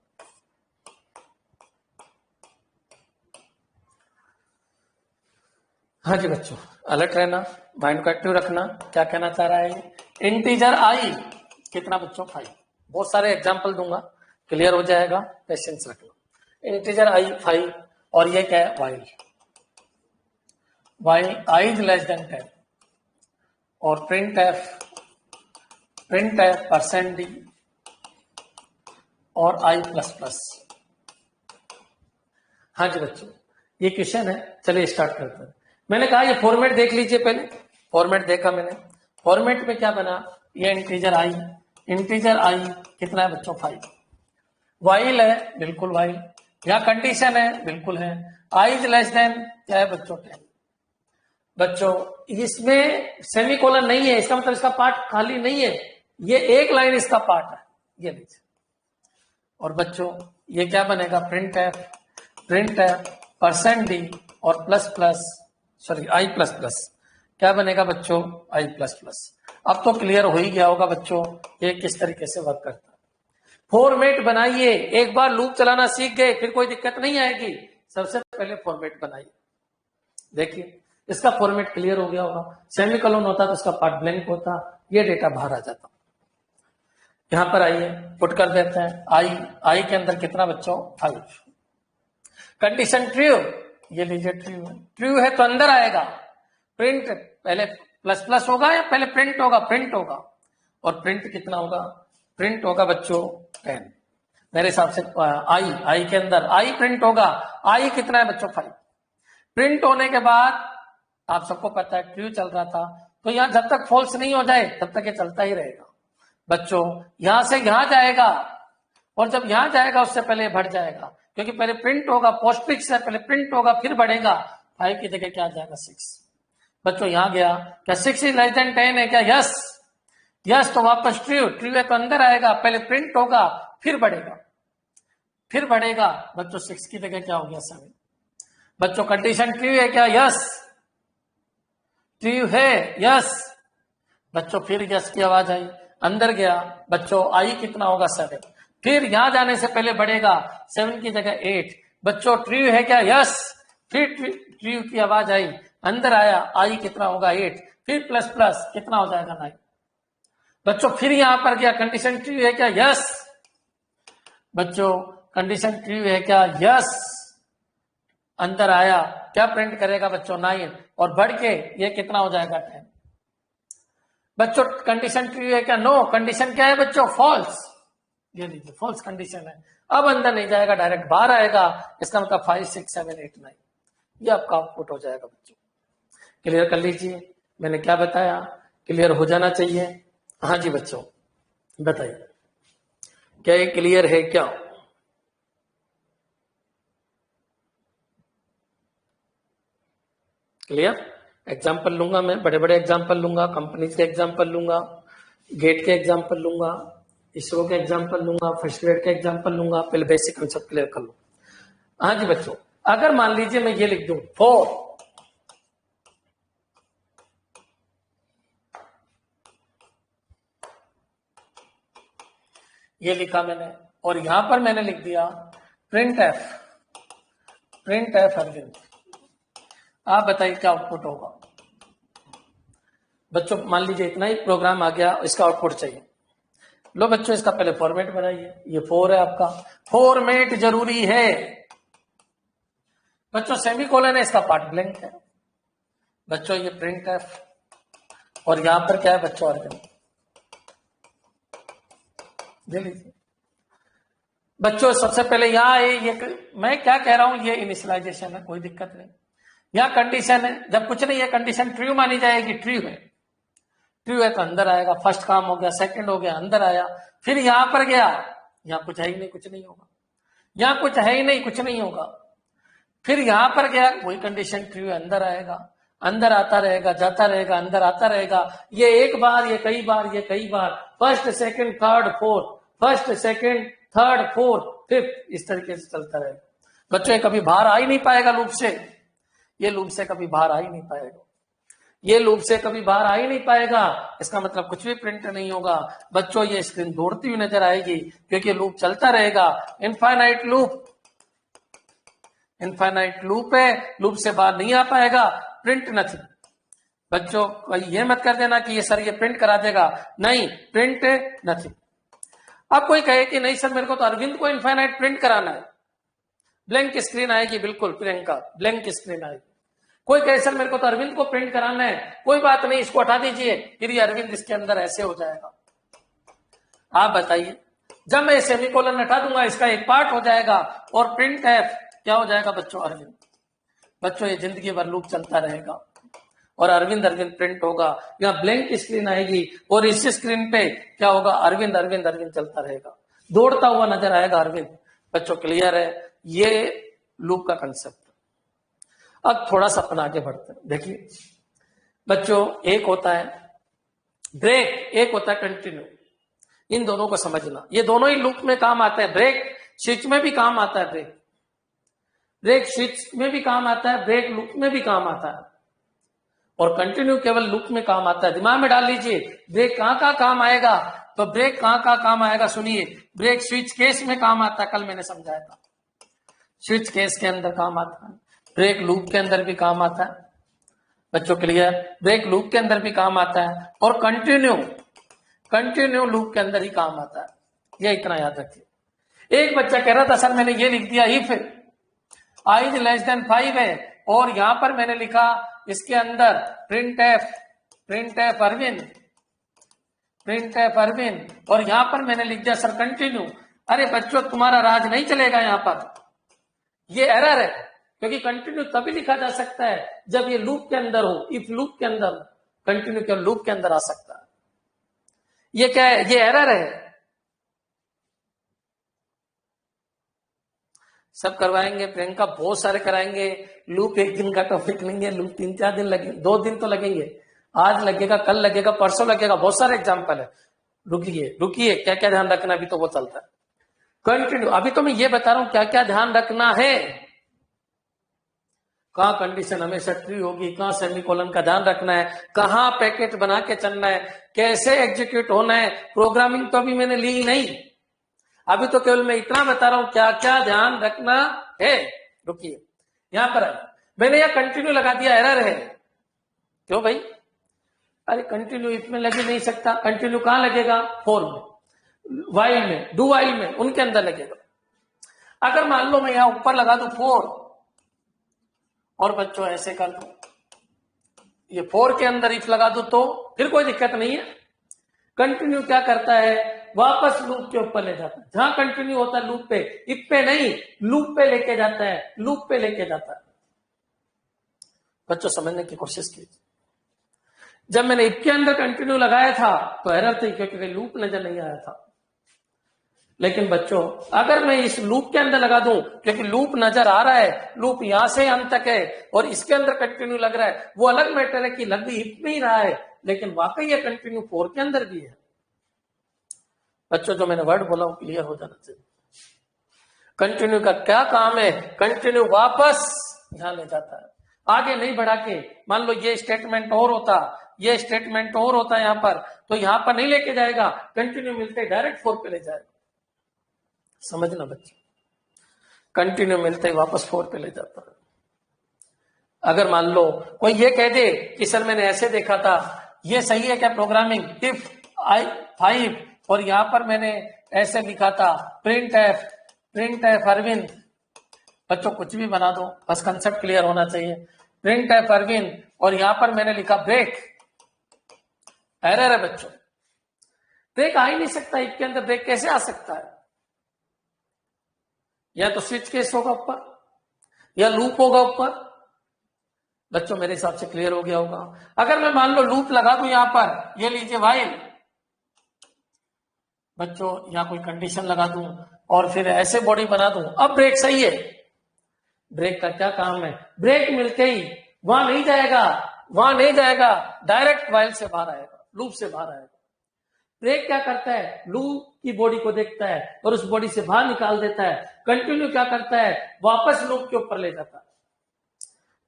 हाँ जी बच्चों, अलर्ट रहना, माइंड को एक्टिव रखना। क्या कहना चाह रहा है, इंटीजर आई कितना बच्चों 5, बहुत सारे एग्जाम्पल दूंगा, क्लियर हो जाएगा, पेशेंस रखना। इंटीजर आई 5 और ये क्या है while I is less than 10 और प्रिंट एफ %d और आई प्लस। हाँ जी बच्चों, ये क्वेश्चन है, चलिए स्टार्ट करते हैं। मैंने कहा ये फॉर्मेट देख लीजिए, पहले फॉर्मेट देखा मैंने। फॉर्मेट में क्या बना, ये इंटीजर आई कितना है बच्चों 5, वाइल है बिल्कुल वाइल, या कंडीशन है बिल्कुल है, आई इज लेस देन क्या है बच्चों 10। बच्चों इसमें सेमीकोलन नहीं है, इसका मतलब इसका पार्ट खाली नहीं है, ये एक लाइन इसका पार्ट है, ये लीजिए। और बच्चों ये क्या बनेगा, प्रिंट एफ %d और आई प्लस क्या बनेगा बच्चों आई प्लस। अब तो क्लियर हो ही गया होगा बच्चों ये किस तरीके से वर्क करता है। फॉर्मेट बनाइए, एक बार लूप चलाना सीख गए फिर कोई दिक्कत नहीं आएगी। सबसे पहले फॉर्मेट बनाइए, देखिए इसका फॉर्मेट क्लियर हो गया होगा। सेमीकोलन होता तो इसका पार्ट ब्लैंक होता, ये डेटा बाहर आ जाता। यहां पर आइए पुट कर देते हैं, आई के अंदर कितना बच्चों 5, कंडीशन ट्रू, ये लीजिए ट्रू है तो अंदर आएगा, प्रिंट पहले प्लस होगा या पहले प्रिंट होगा, और प्रिंट कितना होगा, प्रिंट होगा बच्चों 10। मेरे हिसाब से आई के अंदर आई प्रिंट होगा, आई कितना है बच्चों 5। प्रिंट होने के बाद आप सबको पता है ट्रू चल रहा था, तो यहां जब तक फॉल्स नहीं हो जाए तब तक ये चलता ही रहेगा। बच्चों यहां से यहां जाएगा, और जब यहां जाएगा उससे पहले बढ़ जाएगा, क्योंकि पहले प्रिंट होगा, पोस्टफिक्स है, पहले प्रिंट होगा फिर बढ़ेगा। 5 की जगह क्या आ जाएगा 6। बच्चों यहां गया, क्या 6 इज लेस देन 10 है क्या, यस तो वापस ट्रू है तो अंदर आएगा, पहले प्रिंट होगा फिर बढ़ेगा। बच्चों 6 की जगह क्या हो गया 7। बच्चों कंडीशन ट्रू है क्या, यस ट्रू है, यस। बच्चों फिर यस की आवाज आई, अंदर गया, बच्चों आई कितना होगा 7, फिर यहां जाने से पहले बढ़ेगा, 7 की जगह 8। बच्चों ट्रू है क्या, यस, फिर ट्रू की आवाज आई, अंदर आया, आई कितना होगा 8, फिर प्लस कितना हो जाएगा 9। बच्चों फिर यहां पर गया, कंडीशन ट्रू है क्या, यस। बच्चों कंडीशन ट्रू है क्या, यस, अंदर आया, क्या प्रिंट करेगा बच्चों 9, और बढ़ के ये कितना हो जाएगा 10। बच्चों कंडीशन ट्रू है क्या, नो, कंडीशन क्या है बच्चों फॉल्स, ये लीजिए फॉल्स कंडीशन है। अब अंदर नहीं जाएगा, डायरेक्ट बाहर आएगा, इसका मतलब 5 6 7 8 9, ये आपका आउटपुट हो जाएगा। बच्चों क्लियर कर लीजिए, मैंने क्या बताया, क्लियर हो जाना चाहिए। हाँ जी बच्चों बताइए, क्या ये क्लियर है क्या। क्लियर, एग्जाम्पल लूंगा मैं, बड़े बड़े एग्जाम्पल लूंगा, कंपनीज के एग्जाम्पल लूंगा, गेट के एग्जाम्पल लूंगा, इसरो के एग्जाम्पल लूंगा, फर्स्ट ग्रेड के एग्जाम्पल लूंगा। पहले बेसिक कंसेप्ट क्लियर कर लो। हाँ जी बच्चों, अगर मान लीजिए मैं ये लिख दूं 4, ये लिखा मैंने, और यहां पर मैंने लिख दिया प्रिंट एफ अरविंद, आप बताइए क्या आउटपुट होगा। बच्चों मान लीजिए इतना ही प्रोग्राम आ गया, इसका आउटपुट चाहिए। लो बच्चों इसका पहले फॉर्मेट बनाइए, ये 4 है आपका, फॉर्मेट जरूरी है बच्चों। सेमीकोलन है, इसका पार्ट ब्लैंक है बच्चों, ये प्रिंट है, और यहां पर क्या है बच्चों, आर्गन दे लीजिए बच्चों। सबसे पहले यहाँ ये मैं क्या कह रहा हूं, ये इनिशियलाइजेशन है, कोई दिक्कत नहीं। यहाँ कंडीशन है, जब कुछ नहीं है कंडीशन ट्रू मानी जाएगी, ट्रू है, ट्रू है तो अंदर आएगा, फर्स्ट काम हो गया, सेकंड हो गया, अंदर आया। फिर यहां पर गया, यहाँ कुछ है ही नहीं, कुछ नहीं होगा, यहाँ कुछ है ही नहीं, कुछ नहीं होगा। फिर यहां पर गया, वही कंडीशन ट्रू है, अंदर आएगा, अंदर आता रहेगा, जाता रहेगा, अंदर आता रहेगा। ये एक बार, ये कई बार, ये कई बार, first second third fourth, first second third fourth fifth, इस तरीके से चलता रहेगा बच्चों। ये कभी बाहर आ ही नहीं पाएगा लूप से, ये लूप से कभी बाहर आ ही नहीं पाएगा, ये लूप से कभी बाहर आ ही नहीं पाएगा। इसका मतलब कुछ भी प्रिंट नहीं होगा बच्चों। ये स्क्रीन दौड़ती हुई नजर आएगी क्योंकि लूप चलता रहेगा, इनफाइनाइट लूप, इनफाइनाइट लूप है, लूप से बाहर नहीं आ पाएगा, प्रिंट नथिंग बच्चों। ये मत कर देना कि ये सर ये प्रिंट करा देगा, नहीं, प्रिंट नथिंग। अब कोई कहे कि नहीं सर मेरे को तो अरविंद को इनफाइनाइट प्रिंट कराना है, ब्लैंक स्क्रीन आएगी, बिल्कुल प्रियंका ब्लैंक स्क्रीन आएगी। कोई कहे सर मेरे को तो अरविंद को प्रिंट कराना है, कोई बात नहीं, इसको हटा दीजिए, फिर ये अरविंद इसके अंदर ऐसे हो जाएगा। आप बताइए, जब मैं सेमीकोलन हटा दूंगा इसका एक पार्ट हो जाएगा, और प्रिंट एफ क्या हो जाएगा बच्चों, अरविंद। बच्चों ये जिंदगी भर लूप चलता रहेगा और अरविंद अरविंद प्रिंट होगा। यहाँ ब्लैंक स्क्रीन आएगी और इस स्क्रीन पे क्या होगा, अरविंद अरविंद अरविंद चलता रहेगा, दौड़ता हुआ नजर आएगा अरविंद। बच्चों क्लियर है ये लूप का कंसेप्ट। अब थोड़ा सा अपन आगे बढ़ते हैं। देखिए बच्चों, एक होता है ब्रेक, एक होता है कंटिन्यू। इन दोनों को समझना, ये दोनों ही लूप में काम आते हैं। ब्रेक स्विच में भी काम आता है, ब्रेक ब्रेक स्विच में भी काम आता है, ब्रेक लूप में भी काम आता है, और कंटिन्यू केवल लूप में काम आता है। दिमाग में डाल लीजिए ब्रेक कहां कहां काम आएगा, तो ब्रेक कहां कहां काम आएगा सुनिए। ब्रेक स्विच केस में काम आता है, कल मैंने समझाया था, स्विच केस के अंदर काम आता है। ब्रेक लूप के अंदर भी काम आता है बच्चों, क्लियर। ब्रेक लूप के अंदर भी काम आता है, और कंटिन्यू लूप के अंदर ही काम आता है, ये इतना याद रखिए। एक बच्चा कह रहा था सर मैंने ये लिख दिया if i is less than 5 है, और यहां पर मैंने लिखा इसके अंदर print f Arvind, print f Arvind, और यहां पर मैंने लिख दिया सर कंटिन्यू। अरे बच्चों तुम्हारा राज नहीं चलेगा, यहां पर ये एरर है, क्योंकि कंटिन्यू तभी लिखा जा सकता है जब ये लूप के अंदर हो, इफ लूप के अंदर। कंटिन्यू केवल लूप के अंदर आ सकता है, ये क्या है, ये एरर है। सब करवाएंगे प्रियंका, बहुत सारे कराएंगे। लूप एक दिन का टॉपिक नहीं है, लूप 3-4 दिन लगेंगे, 2 दिन तो लगेंगे, आज लगेगा, कल लगेगा, परसों लगेगा, बहुत सारे एग्जाम्पल है। रुकिए क्या क्या ध्यान रखना, अभी तो वो चलता है कंटिन्यू। अभी तो मैं ये बता रहा हूं क्या क्या ध्यान रखना है, कहां कंडीशन हमेशा ट्रू होगी, कहां सेमीकोलन का ध्यान रखना है, कहां पैकेट बना के चलना है, कैसे एग्जीक्यूट होना है। प्रोग्रामिंग तो अभी मैंने ली नहीं, अभी तो केवल मैं इतना बता रहा हूं क्या क्या ध्यान रखना है। रुकिए यहां पर मैंने यह कंटिन्यू लगा दिया, एरर है। क्यों भाई, अरे कंटिन्यू इफ में लग ही नहीं सकता, कंटिन्यू कहां लगेगा, फॉर में, वाइल में, डू वाइल में, उनके अंदर लगेगा। अगर मान लो मैं यहां ऊपर लगा दूं फॉर, और बच्चों ऐसे कर दो, ये फॉर के अंदर इफ लगा दो तो फिर कोई दिक्कत नहीं है। कंटिन्यू क्या करता है, वापस लूप के ऊपर ले जाता है, जहां कंटिन्यू होता है लूप पे, इफ पे नहीं, लूप पे लेके जाता है, लूप पे लेके जाता है। बच्चों समझने की कोशिश कीजिए। जब मैंने इफ के अंदर कंटिन्यू लगाया था तो एरर थी, क्योंकि लूप नजर नहीं आया था। लेकिन बच्चों अगर मैं इस लूप के अंदर लगा दूं, क्योंकि लूप नजर आ रहा है, लूप यहां से अंत तक है, और इसके अंदर कंटिन्यू लग रहा है, वो अलग मैटर है कि लग भी इफ में ही रहा है, लेकिन वाकई ये कंटिन्यू फॉर के अंदर भी है। बच्चों जो मैंने वर्ड बोला वो क्लियर हो जाना चाहिए। कंटिन्यू का क्या काम है, कंटिन्यू वापस यहां ले जाता है, आगे नहीं बढ़ा के। मान लो ये स्टेटमेंट और होता, ये स्टेटमेंट और होता यहां पर, तो यहां पर नहीं लेके जाएगा, कंटिन्यू मिलते डायरेक्ट फॉर पे ले जाएगा। समझना बच्चे, कंटिन्यू मिलते ही वापस फॉर पे ले जाता है। अगर मान लो कोई ये कह दे कि सर मैंने ऐसे देखा था, ये सही है क्या प्रोग्रामिंग? इफ आई 5 और यहां पर मैंने ऐसे लिखा था प्रिंट एफ अरविंद। बच्चों कुछ भी बना दो, बस कंसेप्ट क्लियर होना चाहिए। प्रिंट एफ अरविंद और यहां पर मैंने लिखा ब्रेक, एरर है बच्चों। ब्रेक आ ही नहीं सकता, इफ के अंदर ब्रेक कैसे आ सकता है? या तो स्विच केस होगा ऊपर या लूप होगा ऊपर। बच्चों मेरे हिसाब से क्लियर हो गया होगा। अगर मैं मान लो लूप लगा दूं यहां पर, ये लीजिए व्हाइल, बच्चों यहां कोई कंडीशन लगा दूं और फिर ऐसे बॉडी बना दूं, अब ब्रेक सही है। ब्रेक का क्या काम है? ब्रेक मिलते ही वहां नहीं जाएगा, डायरेक्ट व्हाइल से बाहर आएगा, लूप से बाहर आएगा। ब्रेक क्या करता है? लूप की बॉडी को देखता है और उस बॉडी से बाहर निकाल देता है। कंटिन्यू क्या करता है? वापस लूप के ऊपर ले जाता है।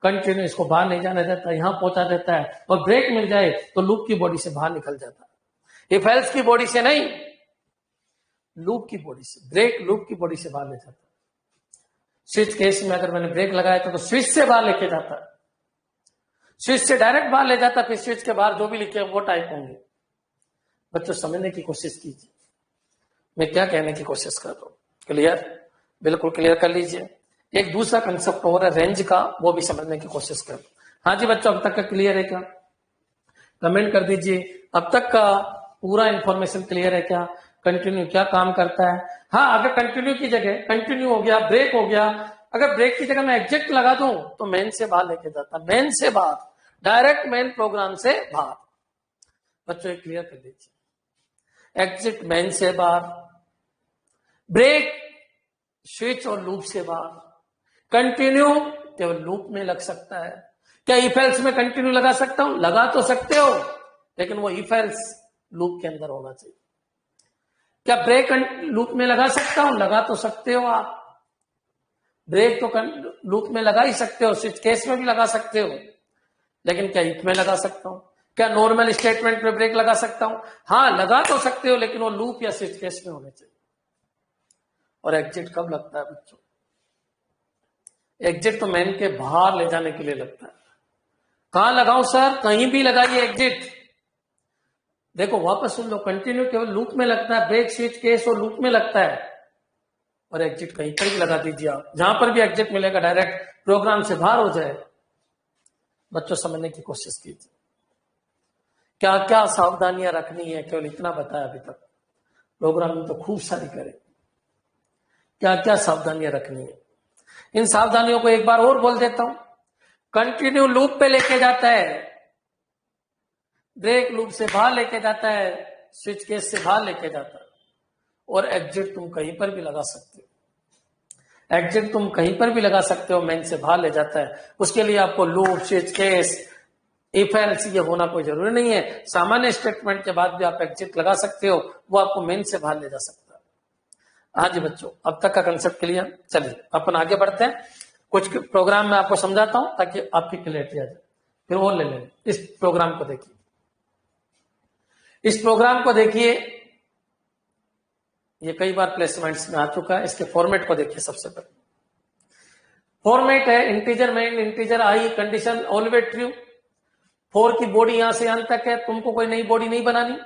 कंटिन्यू इसको बाहर नहीं जाने देता, यहां पहुंचा देता है और ब्रेक मिल जाए तो लूप की बॉडी से बाहर निकल जाता है। इफ एल्स की बॉडी से नहीं, लूप की बॉडी से। ब्रेक लूप की बॉडी से बाहर ले जाता है। स्विच केस में अगर मैंने ब्रेक लगाया था तो स्विच से बाहर लेके जाता है, स्विच से डायरेक्ट बाहर ले जाता है, फिर स्विच के बाहर जो भी लिखे वो टाइप होंगे। बच्चों समझने की कोशिश कीजिए मैं क्या कहने की कोशिश कर रहा हूं। क्लियर? बिल्कुल क्लियर कर लीजिए। एक दूसरा कंसेप्ट हो रहा है रेंज का, वो भी समझने की कोशिश कर। हाँ जी बच्चों, अब तक का क्लियर है क्या? कमेंट कर दीजिए। अब तक का पूरा इंफॉर्मेशन क्लियर है क्या? कंटिन्यू क्या काम करता है? हाँ, अगर कंटिन्यू की जगह कंटिन्यू हो गया, ब्रेक हो गया, अगर ब्रेक की जगह मैं एग्जिट लगा दूं तो मेन से बाहर लेके जाता, मेन से बाहर, डायरेक्ट मेन प्रोग्राम से बाहर। बच्चों ये क्लियर कर दीजिए। एग्जिट मेन से बाहर, ब्रेक स्विच और लूप से बाहर, कंटिन्यू केवल लूप में लग सकता है। क्या इफ एल्स में कंटिन्यू लगा सकता हूं? लगा तो सकते हो, लेकिन वो इफ एल्स लूप के अंदर होना चाहिए। क्या ब्रेक लूप में लगा सकता हूं? लगा तो सकते हो आप। ब्रेक तो लूप में लगा ही सकते हो, स्विच केस में भी लगा सकते हो, लेकिन क्या इफ में लगा सकता हूं? क्या नॉर्मल स्टेटमेंट में ब्रेक लगा सकता हूं? हाँ लगा तो सकते हो, लेकिन वो लूप या स्विच केस में होने चाहिए। और एग्जिट कब लगता है बच्चों? एग्जिट तो मैन के बाहर ले जाने के लिए लगता है। कहां लगाऊं सर? कहीं भी लगाइए एग्जिट। देखो वापस सुन लो, कंटिन्यू केवल लूप में लगता है, ब्रेक स्विच केस और लूप में लगता है, और एग्जिट कहीं पर भी लगा दीजिए आप, जहां पर भी एग्जिट मिलेगा डायरेक्ट प्रोग्राम से बाहर हो जाए। बच्चों समझने की कोशिश कीजिए क्या क्या सावधानियां रखनी है, केवल इतना बताया अभी तक। प्रोग्रामिंग तो खूब सारी करें, क्या क्या सावधानियां रखनी है, इन सावधानियों को एक बार और बोल देता हूं। कंटिन्यू लूप पे लेके जाता है, ब्रेक लूप से बाहर लेके जाता है, स्विच केस से बाहर लेके जाता है, और एग्जिट तुम कहीं पर भी लगा सकते हो। एग्जिट तुम कहीं पर भी लगा सकते हो, मेन से बाहर ले जाता है। उसके लिए आपको loop, switch case, if else ये होना कोई जरूरी नहीं है। सामान्य स्टेटमेंट के बाद भी आप एग्जिट लगा सकते हो, वो आपको मेन से बाहर ले जा सकता है। हाँ जी बच्चों, अब तक का कंसेप्ट क्लियर? चलिए अपन आगे बढ़ते हैं। कुछ प्रोग्राम में आपको समझाता हूं ताकि आपकी क्लियरिटी आ जाए, फिर वो ले लें। इस प्रोग्राम को देखिए, इस प्रोग्राम को देखिए, ये कई बार प्लेसमेंट्स में आ चुका है। इसके फॉर्मेट को देखिए। सबसे पहले फॉर्मेट है इंटीजर मेन, इंटीजर आई, कंडीशन ऑलवेज ट्रू। 4 की बॉडी यहां से यहां तक है, तुमको कोई नई बॉडी नहीं बनानी।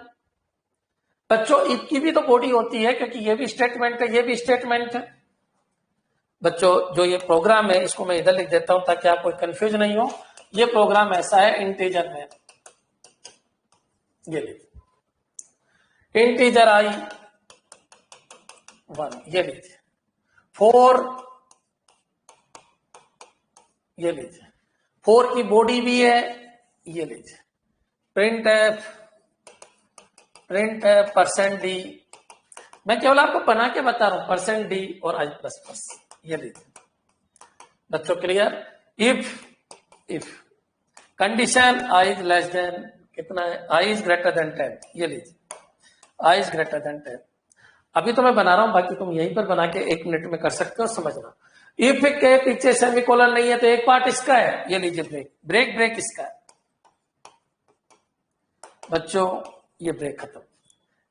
बच्चों इफ की भी तो बॉडी होती है, क्योंकि ये भी स्टेटमेंट है, ये भी स्टेटमेंट है। बच्चों जो ये प्रोग्राम है इसको मैं इधर लिख देता हूं ताकि आपको कंफ्यूज नहीं हो। ये प्रोग्राम ऐसा है इंटीजर में, ये लीजिए इंटीजर आई 1, ये लीजिए 4, ये लीजिए 4 की बॉडी भी है, ये लीजिए प्रिंट एफ %d। मैं केवल आपको बना के बता रहा हूं, %d और i++, ये लीजिए। बच्चों clear? If condition i is less then कितना है, i इज ग्रेटर देन 10, ये लीजिए i इज ग्रेटर देन 10। अभी तो मैं बना रहा हूं, बाकी तुम यहीं पर बना के 1 मिनट में कर सकते हो, समझना। इफ के पीछे सेमीकोलन नहीं है तो एक पार्ट इसका है, ये लीजिए ब्रेक इसका है। बच्चों ये ब्रेक खत्म।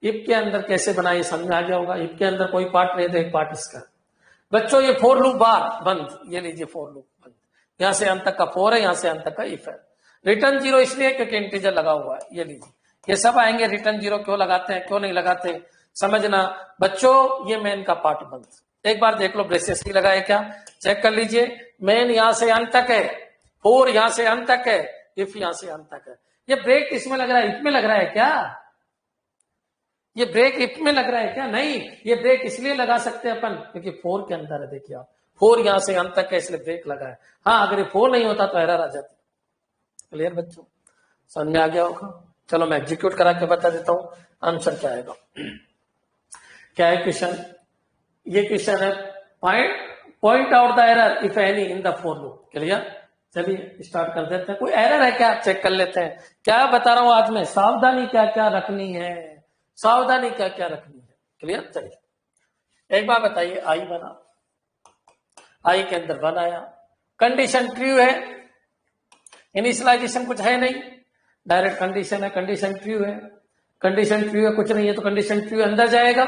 इफ के अंदर कैसे बना ये समझ आ गया होगा। इफ के अंदर कोई पार्ट नहीं तो एक पार्ट इसका। बच्चों ये फॉर लूप बार बंद, ये लीजिए फॉर लूप बंद। यहां से अंत तक का 4 है, यहां से अंत तक का इफ है। रिटर्न 0 इसलिए क्योंकि इंटीजर लगा हुआ है। ये लीजिए, ये सब आएंगे। रिटर्न 0 क्यों लगाते हैं, क्यों नहीं लगाते, समझना बच्चों। ये मेन का पार्ट बंद। एक बार देख लो ब्रेसेस की लगाए क्या, चेक कर लीजिए। मेन यहां से अंत तक है, 4 यहां से अंत तक है, इफ यहां से अंत तक है। ये ब्रेक इसमें लग रहा है, इफ में लग रहा है क्या? ये ब्रेक इफ में लग रहा है क्या? नहीं, ये ब्रेक इसलिए लगा सकते हैं अपन क्योंकि 4 के अंदर है। देखिए आप, 4 यहां से अंत तक है, इसलिए ब्रेक लगा है। हाँ, अगर ये 4 नहीं होता तो एरर आ जाती। क्लियर बच्चों, समझ में आ गया होगा। चलो मैं एग्जीक्यूट करा के बता देता हूं आंसर क्या आएगा। क्या है क्वेश्चन? ये क्वेश्चन है point out the error if any in the for loop. Clear, चलिए स्टार्ट कर देते हैं। कोई एरर है क्या, चेक कर लेते हैं। क्या बता रहा हूं आज में, सावधानी क्या क्या रखनी है, सावधानी क्या क्या रखनी है। क्लियर, चलिए एक बार बताइए। आई बना, आई के अंदर 1 आया, कंडीशन ट्रू है, इनिशियलाइजेशन कुछ है नहीं, डायरेक्ट कंडीशन है, कंडीशन ट्रू है। कंडीशन ट्रू है, कुछ नहीं है तो कंडीशन ट्रू अंदर जाएगा,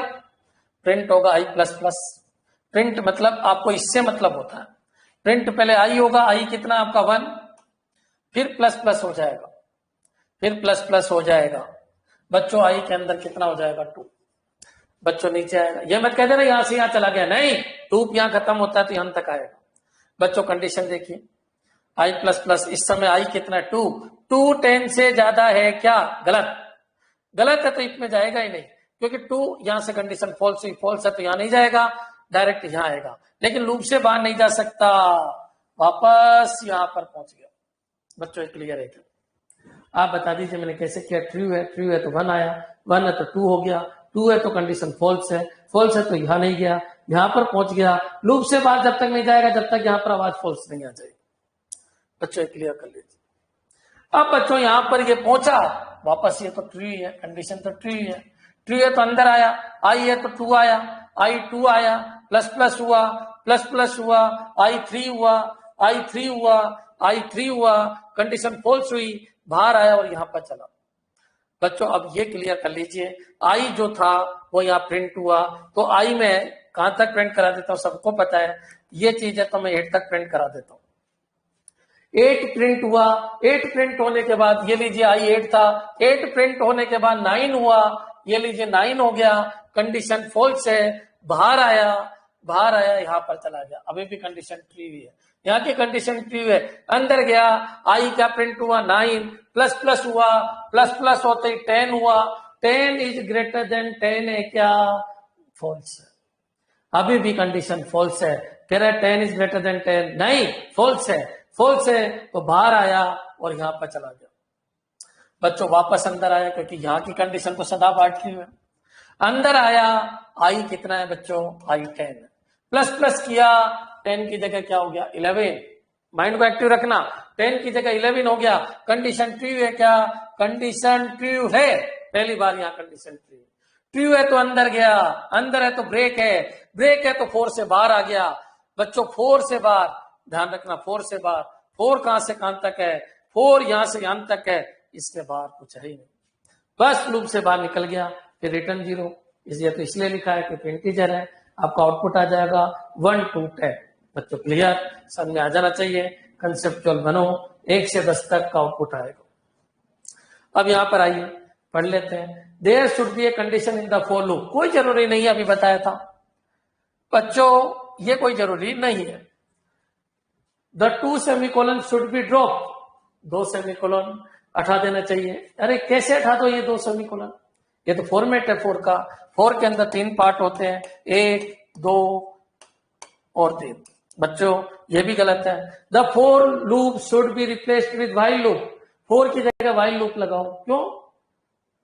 प्रिंट होगा आई प्लस प्लस। प्रिंट मतलब आपको इससे मतलब होता है, प्रिंट पहले आई होगा, आई कितना आपका 1, फिर प्लस प्लस हो जाएगा, फिर प्लस प्लस हो जाएगा बच्चों। आई के अंदर कितना हो जाएगा 2 बच्चों, नीचे आएगा। ये मत कहते ना यहां से यहां चला गया, नहीं, 2 यहां खत्म होता है तो यहां तक आएगा बच्चों। कंडीशन देखिए, आई प्लस प्लस, इस समय आई कितना है 2, 2 10 से ज्यादा है क्या? गलत, गलत है तो इसमें जाएगा ही नहीं, क्योंकि 2 यहां से कंडीशन फॉल्स हुई, फॉल्स है तो यहां नहीं जाएगा, डायरेक्ट यहां आएगा। लेकिन लूप से बाहर नहीं जा सकता, वापस यहां पर पहुंच गया बच्चों। क्लियर है क्या? आप बता दीजिए मैंने कैसे किया। ट्रू है, ट्रू है तो 1 आया, 1 है तो 2 हो गया, 2 है तो कंडीशन फॉल्स है, फॉल्स है तो यहां नहीं गया, यहां पर पहुंच गया। लूप से बाहर जब तक नहीं जाएगा जब तक यहां पर आवाज फॉल्स नहीं आ जाएगी बच्चों। क्लियर कर लीजिए। अब बच्चों यहां पर ये पहुंचा वापस, ये तो ट्रू है, कंडीशन तो ट्रू है, ट्रू है तो अंदर आया, आई है तो 2 आया, आई 2 आया, प्लस प्लस हुआ, प्लस प्लस हुआ, आई 3 हुआ, आई 3 हुआ, आई 3 हुआ, कंडीशन फॉल्स हुई, बाहर आया और यहां पर चला बच्चों। अब ये क्लियर कर लीजिए, आई जो था वो यहाँ प्रिंट हुआ, तो आई में कहां तक प्रिंट करा देता हूं, सबको पता है ये चीज है, तो मैं 8 तक प्रिंट करा देता हूं। 8 प्रिंट हुआ, 8 प्रिंट होने के बाद ये लीजिए आई 8 था, 8 प्रिंट होने के बाद 9 हुआ, ये लीजिए 9 हो गया, कंडीशन फॉल्स है, बाहर आया, बाहर आया, यहां पर चला गया, अभी भी कंडीशन ट्रू है, यहाँ की कंडीशन ट्रू है, अंदर गया, आई क्या प्रिंट हुआ 9, प्लस प्लस हुआ, प्लस प्लस होते ही 10 हुआ, 10 इज ग्रेटर देन 10 है क्या? फॉल्स है, अभी भी कंडीशन फॉल्स है। कह रहा है 10 इज ग्रेटर देन 10, नहीं, फॉल्स है, फॉल्स है तो बाहर आया और यहां पर चला गया बच्चों। वापस अंदर आया क्योंकि यहाँ की कंडीशन तो सदा बांट की है। अंदर आया, आई कितना है बच्चों? आई 10, प्लस प्लस किया, 10 की जगह क्या हो गया 11, माइंड को एक्टिव रखना, 10 की जगह 11 हो गया, कंडीशन ट्रू है क्या? कंडीशन ट्रू है, पहली बार यहाँ कंडीशन ट्रू है, ट्रू है तो अंदर गया, अंदर है तो ब्रेक है, ब्रेक है तो 4 से बाहर आ गया बच्चों, 4 से बाहर, ध्यान रखना 4 से बाहर, 4 कहां से कहां तक है? 4 यहां से यहां तक है, इसके बाहर कुछ है ही नहीं, बस लूप से बाहर निकल गया। फिर रिटर्न 0, इसलिए तो इसलिए लिखा है कि इंटीजर है, आपका आउटपुट आ जाएगा 1 to 10 बच्चों। क्लियर, समझ में आ जाना चाहिए, कंसेप्चुअल बनो, 1 से 10 तक का आउटपुट आएगा। अब यहां पर आइए पढ़ लेते हैं। There should be a condition in the for loop, कोई जरूरी नहीं है, अभी बताया था बच्चों, ये कोई जरूरी नहीं है। The 2 semicolon should be drop, 2 semicolon हटा देना चाहिए। अरे कैसे हटा दो ये 2 सेमीकोलन, ये तो फॉर्मेट है 4 का, 4 के अंदर 3 पार्ट होते हैं, 1 2 और 3 बच्चों, ये भी गलत है। The for loop should be replaced with while loop, 4 की जगह व्हाइल लूप लगाओ। क्यों?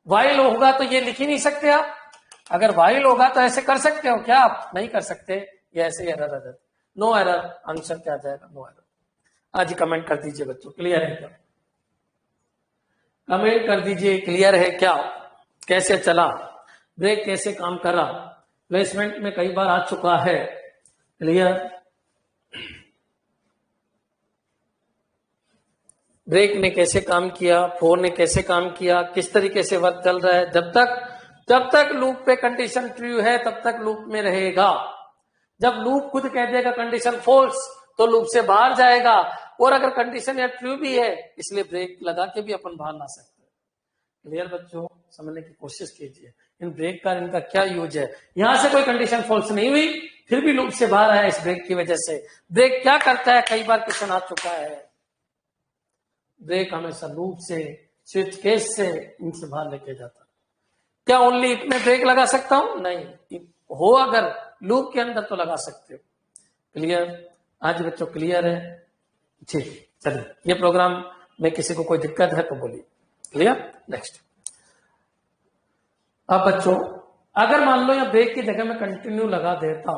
व्हाइल होगा तो ये लिख ही नहीं सकते आप, अगर व्हाइल होगा तो ऐसे कर सकते हो क्या? आप नहीं कर सकते, ये ऐसे एरर आ जाता, नो एरर, आंसर क्या आ जाएगा? No error. आज कमेंट कर दीजिए बच्चों, क्लियर है क्या? कमेंट कर दीजिए क्लियर है क्या, कैसे चला, ब्रेक कैसे काम कर रहा, प्लेसमेंट में कई बार आ चुका है। क्लियर, ब्रेक ने कैसे काम किया, 4 ने कैसे काम किया, किस तरीके से वर्क चल रहा है। जब तक लूप पे कंडीशन ट्रू है तब तक लूप में रहेगा, जब लूप खुद कह देगा कंडीशन फॉल्स तो लूप से बाहर जाएगा, और अगर कंडीशन या ट्रू भी है, इसलिए ब्रेक लगा के भी अपन बाहर ला सकते हैं। क्लियर बच्चों, समझने की कोशिश कीजिए इन ब्रेक का, इनका क्या यूज है। यहां से कोई कंडीशन फॉल्स नहीं हुई, फिर भी लूप से बाहर आया इस ब्रेक की वजह से। ब्रेक क्या करता है, कई बार क्वेश्चन आ चुका है, ब्रेक हमेशा लूप से, स्विच केस से, इनसे बाहर लेके जाता है। क्या ओनली इतने ब्रेक लगा सकता हूं? नहीं, हो अगर लूप के अंदर तो लगा सकते हो। क्लियर? आज बच्चों क्लियर है? ठीक, चलिए ये प्रोग्राम में किसी को कोई दिक्कत है तो बोलिए। क्लियर? नेक्स्ट। अब बच्चों अगर मान लो या ब्रेक की जगह में कंटिन्यू लगा देता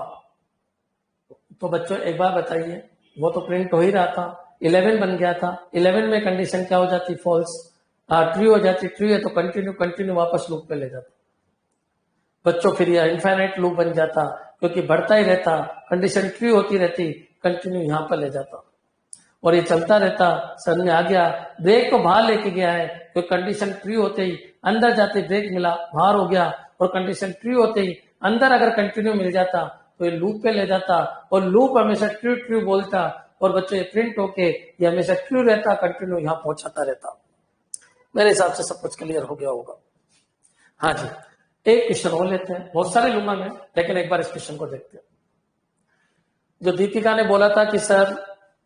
तो बच्चों एक बार बताइए, वो तो प्रिंट हो ही रहा था, 11 बन गया था। 11 में कंडीशन क्या हो जाती? फॉल्स। ट्रू हो जाती। ट्रू है तो कंटिन्यू, कंटिन्यू वापस लूप पे ले जाता बच्चों, फिर यह इनफाइनाइट लूप बन जाता क्योंकि बढ़ता ही रहता, कंडीशन ट्रू होती रहती, कंटिन्यू यहां पर ले जाता और ये चलता रहता। समझ में आ गया? ब्रेक को बाहर लेके गया है तो कंडीशन ट्रू होते ही अंदर जाते ब्रेक मिला, बाहर हो गया, और कंडीशन ट्रू होते ही अंदर अगर कंटिन्यू मिल जाता तो ये लूप पे ले जाता और लूप हमेशा ट्रू ट्रू बोलता और बच्चों ये प्रिंट होके ये हमेशा ट्रू रहता, कंटिन्यू यहां पहुंचाता रहता। मेरे हिसाब से सब कुछ क्लियर हो गया होगा। हाँ जी, एक क्वेश्चन और लेते हैं, बहुत सारे लूंगा मैं, लेकिन एक बार इस क्वेश्चन को देखते हैं। जो दीपिका ने बोला था कि सर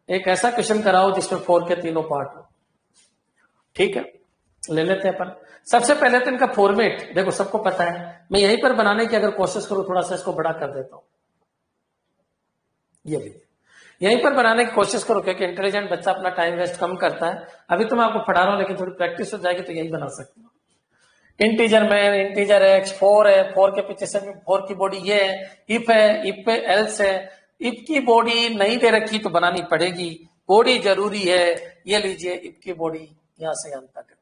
एक ऐसा क्वेश्चन कराओ जिसमें 4 के तीनों पार्ट हो। ठीक है, ले लेते हैं अपन। सबसे पहले तो इनका फॉर्मेट देखो, सबको पता है। मैं यहीं पर बनाने की अगर कोशिश करूं, थोड़ा सा इसको बड़ा कर देता हूं, ये भी यहीं पर बनाने की कोशिश करो क्योंकि इंटेलिजेंट बच्चा अपना टाइम वेस्ट कम करता है। अभी तो मैं आपको पढ़ा रहा हूं, लेकिन थोड़ी प्रैक्टिस हो जाएगी तो यही बना सकते हो। इंटीजर में इंटीजर एक्स 4 है, 4 के पीछे से 4 की बॉडी ये है, इफ है, इफ पे एल्स है। इफ की बॉडी नहीं दे रखी तो बनानी पड़ेगी, बॉडी जरूरी है। ये लीजिए, इफ की बॉडी यहां से अंत तक है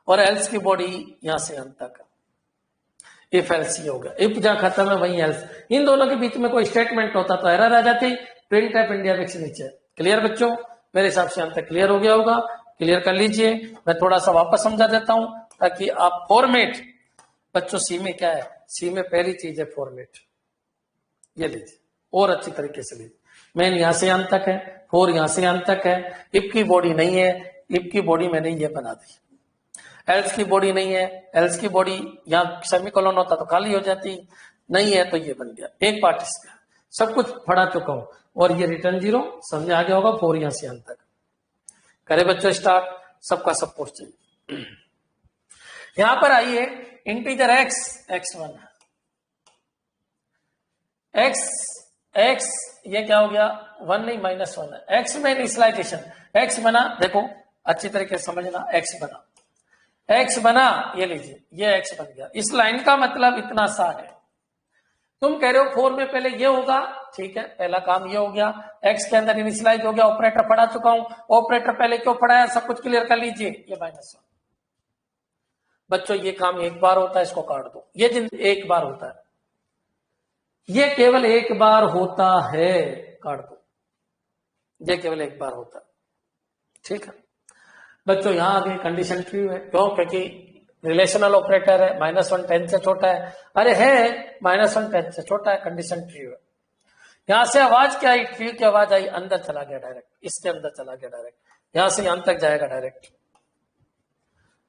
और एल्स की बॉडी यहां से अंत तक है। इफ एल्स ये होगा, इफ जहां खत्म है वहीं एल्स। इन दोनों के बीच में कोई स्टेटमेंट होता तो एरर आ जाती, प्रिंट टाइप इंडिया के नीचे। क्लियर बच्चों? मेरे हिसाब से अंत तक क्लियर हो गया होगा। क्लियर कर लीजिए। मैं थोड़ा सा वापस समझा देता हूं ताकि आप फॉर्मेट, बच्चों सी में क्या है, सी में पहली चीज है फॉर्मेट, ये लीजिए और अच्छी तरीके से लीजिए। मेन यहां से अंत तक है, 4 यहां से अंत तक है। इफ की बॉडी नहीं है, इफ की बॉडी मैंने ये बना दी। एल्स की बॉडी नहीं है, एल्स की बॉडी यहां सेमीकोलन होता तो खाली हो जाती, नहीं है तो ये बन गया। एक पार्ट इसका सब कुछ पढ़ा चुका हूं और ये रिटर्न 0 समझ आ गया होगा। 4 यहां से अंत तक करे बच्चों स्टार्ट, सबका सब कुछ चाहिए। यहां पर आइए, इंटीजर एक्स, x1 एक्स ये क्या हो गया, 1 नहीं -1 है। एक्स में इनिशियलाइजेशन, एक्स बना, देखो अच्छी तरीके से समझना, एक्स बना, ये लीजिए ये एक्स बन गया। इस लाइन का मतलब इतना सा है। तुम कह रहे हो 4 में पहले ये होगा, ठीक है, पहला काम ये हो गया, एक्स के अंदर इनिशियलाइज हो गया, ऑपरेटर पढ़ा चुका हूं। ऑपरेटर पहले क्यों पढ़ाया, सब कुछ क्लियर कर लीजिए। ये -1 बच्चों, ये काम एक बार होता है, इसको काट दो। ये जिन एक बार होता है, ये केवल एक बार होता है, काट दो, ये केवल एक बार होता है। ठीक है बच्चों, यहां आगे कंडीशन ट्रू है, क्यों? क्योंकि रिलेशनल ऑपरेटर है, -1 10 से छोटा है। अरे है, -1 10 से छोटा है, कंडीशन ट्रू है। यहां से आवाज क्या आई, ट्रू की आवाज आई, अंदर चला गया डायरेक्ट, इसके अंदर चला गया डायरेक्ट, यहां से यहां तक जाएगा डायरेक्ट।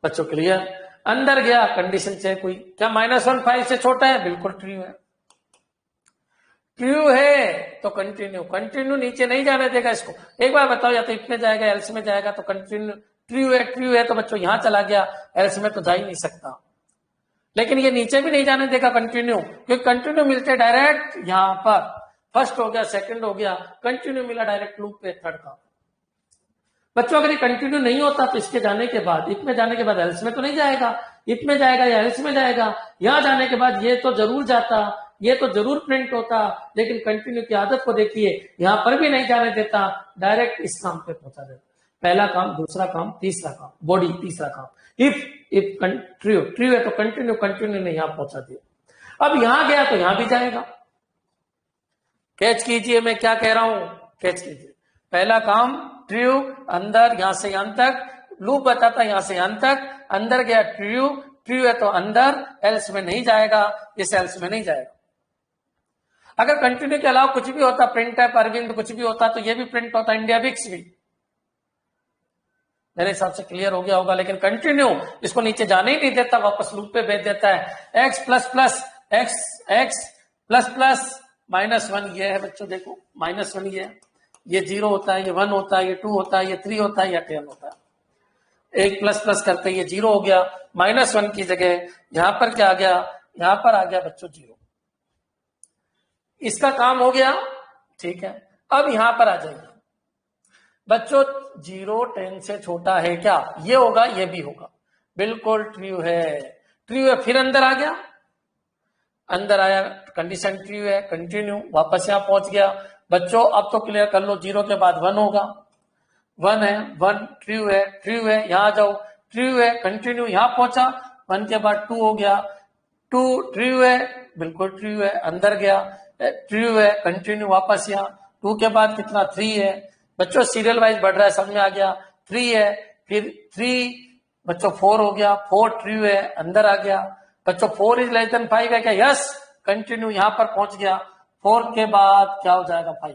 बच्चों क्लियर? अंदर गया, कंडीशन चेक हुई, क्या -1 5 से छोटा है? बिल्कुल ट्रू है। ट्रू है तो कंटिन्यू नीचे नहीं जाने देगा इसको। एक बार बताओ, या तो इफ में जाएगा, एल्स में जाएगा, तो कंटिन्यू ट्रू है तो बच्चों यहां चला गया, एल्स में तो जा ही नहीं सकता। लेकिन ये नीचे भी नहीं जाने देगा कंटिन्यू, क्योंकि कंटिन्यू मिलते डायरेक्ट यहां पर, फर्स्ट हो गया, सेकंड हो गया, कंटिन्यू मिला डायरेक्ट लूप पे थर्ड का। बच्चों अगर ये कंटिन्यू नहीं होता तो इसके जाने के बाद, इफ में जाने के बाद एल्स में तो नहीं जाएगा, इफ में जाएगा या एल्स में जाएगा। यहां जाने के बाद ये तो जरूर जाता, ये तो जरूर प्रिंट होता, लेकिन कंटिन्यू की आदत को देखिए, यहां पर भी नहीं जाने देता, डायरेक्ट इस काम पे पहुंचा देता। पहला काम, दूसरा काम, तीसरा काम, बॉडी, तीसरा काम। इफ ट्रू है तो कंटिन्यू ने यहां पहुंचा दिया। अब यहां गया तो यहां भी जाएगा। कैच कीजिए मैं क्या कह रहा हूं, कैच कीजिए। पहला काम ट्रू, अंदर, यहां से यहां तक, लूप बताता यहां से यहां तक, अंदर गया ट्रू है तो अंदर, एल्स में नहीं जाएगा, इस एल्स में नहीं जाएगा। अगर कंटिन्यू के अलावा कुछ भी होता, प्रिंट है अरविंद कुछ भी होता, तो ये भी प्रिंट होता, इंडिया बिक्स भी। मेरे हिसाब से क्लियर हो गया होगा। लेकिन कंटिन्यू इसको नीचे जाने ही नहीं देता, वापस लूप पे भेज देता है। X plus plus x plus plus -1 ये है बच्चों, देखो -1 ये 0 होता है, ये 1 होता है, ये 2 होता है, ये 3 होता है, या 10 होता है। एक प्लस प्लस करते ये 0 हो गया, -1 की जगह यहां पर क्या आ गया, यहां पर आ गया बच्चों 0। इसका काम हो गया, ठीक है। अब यहां पर आ जाइए बच्चों, 0 10 से छोटा है क्या, ये होगा ये भी होगा, बिल्कुल ट्रू है, ट्रू है। फिर अंदर आ गया, अंदर आया, कंडीशन ट्रू है, कंटिन्यू, वापस यहां पहुंच गया बच्चों। अब तो क्लियर कर लो, 0 के बाद 1 होगा, 1 है, 1 ट्रू है, ट्रू है, यहां आ जाओ, ट्रू है, कंटिन्यू, यहां पहुंचा, 1 के बाद 2 हो गया, 2 ट्रू है, बिल्कुल ट्रू है, अंदर गया, ट्रू है, कंटिन्यू, वापस यहाँ, 2 के बाद कितना 3 है बच्चों, सीरियल वाइज बढ़ रहा है, समझ में आ गया, 3 है, फिर 3 बच्चों 4 हो गया, 4 ट्रू है, अंदर आ गया बच्चों, 4 इज लेस देन 5 है क्या, यस, कंटिन्यू, यहां पर पहुंच गया, 4 के बाद क्या हो जाएगा 5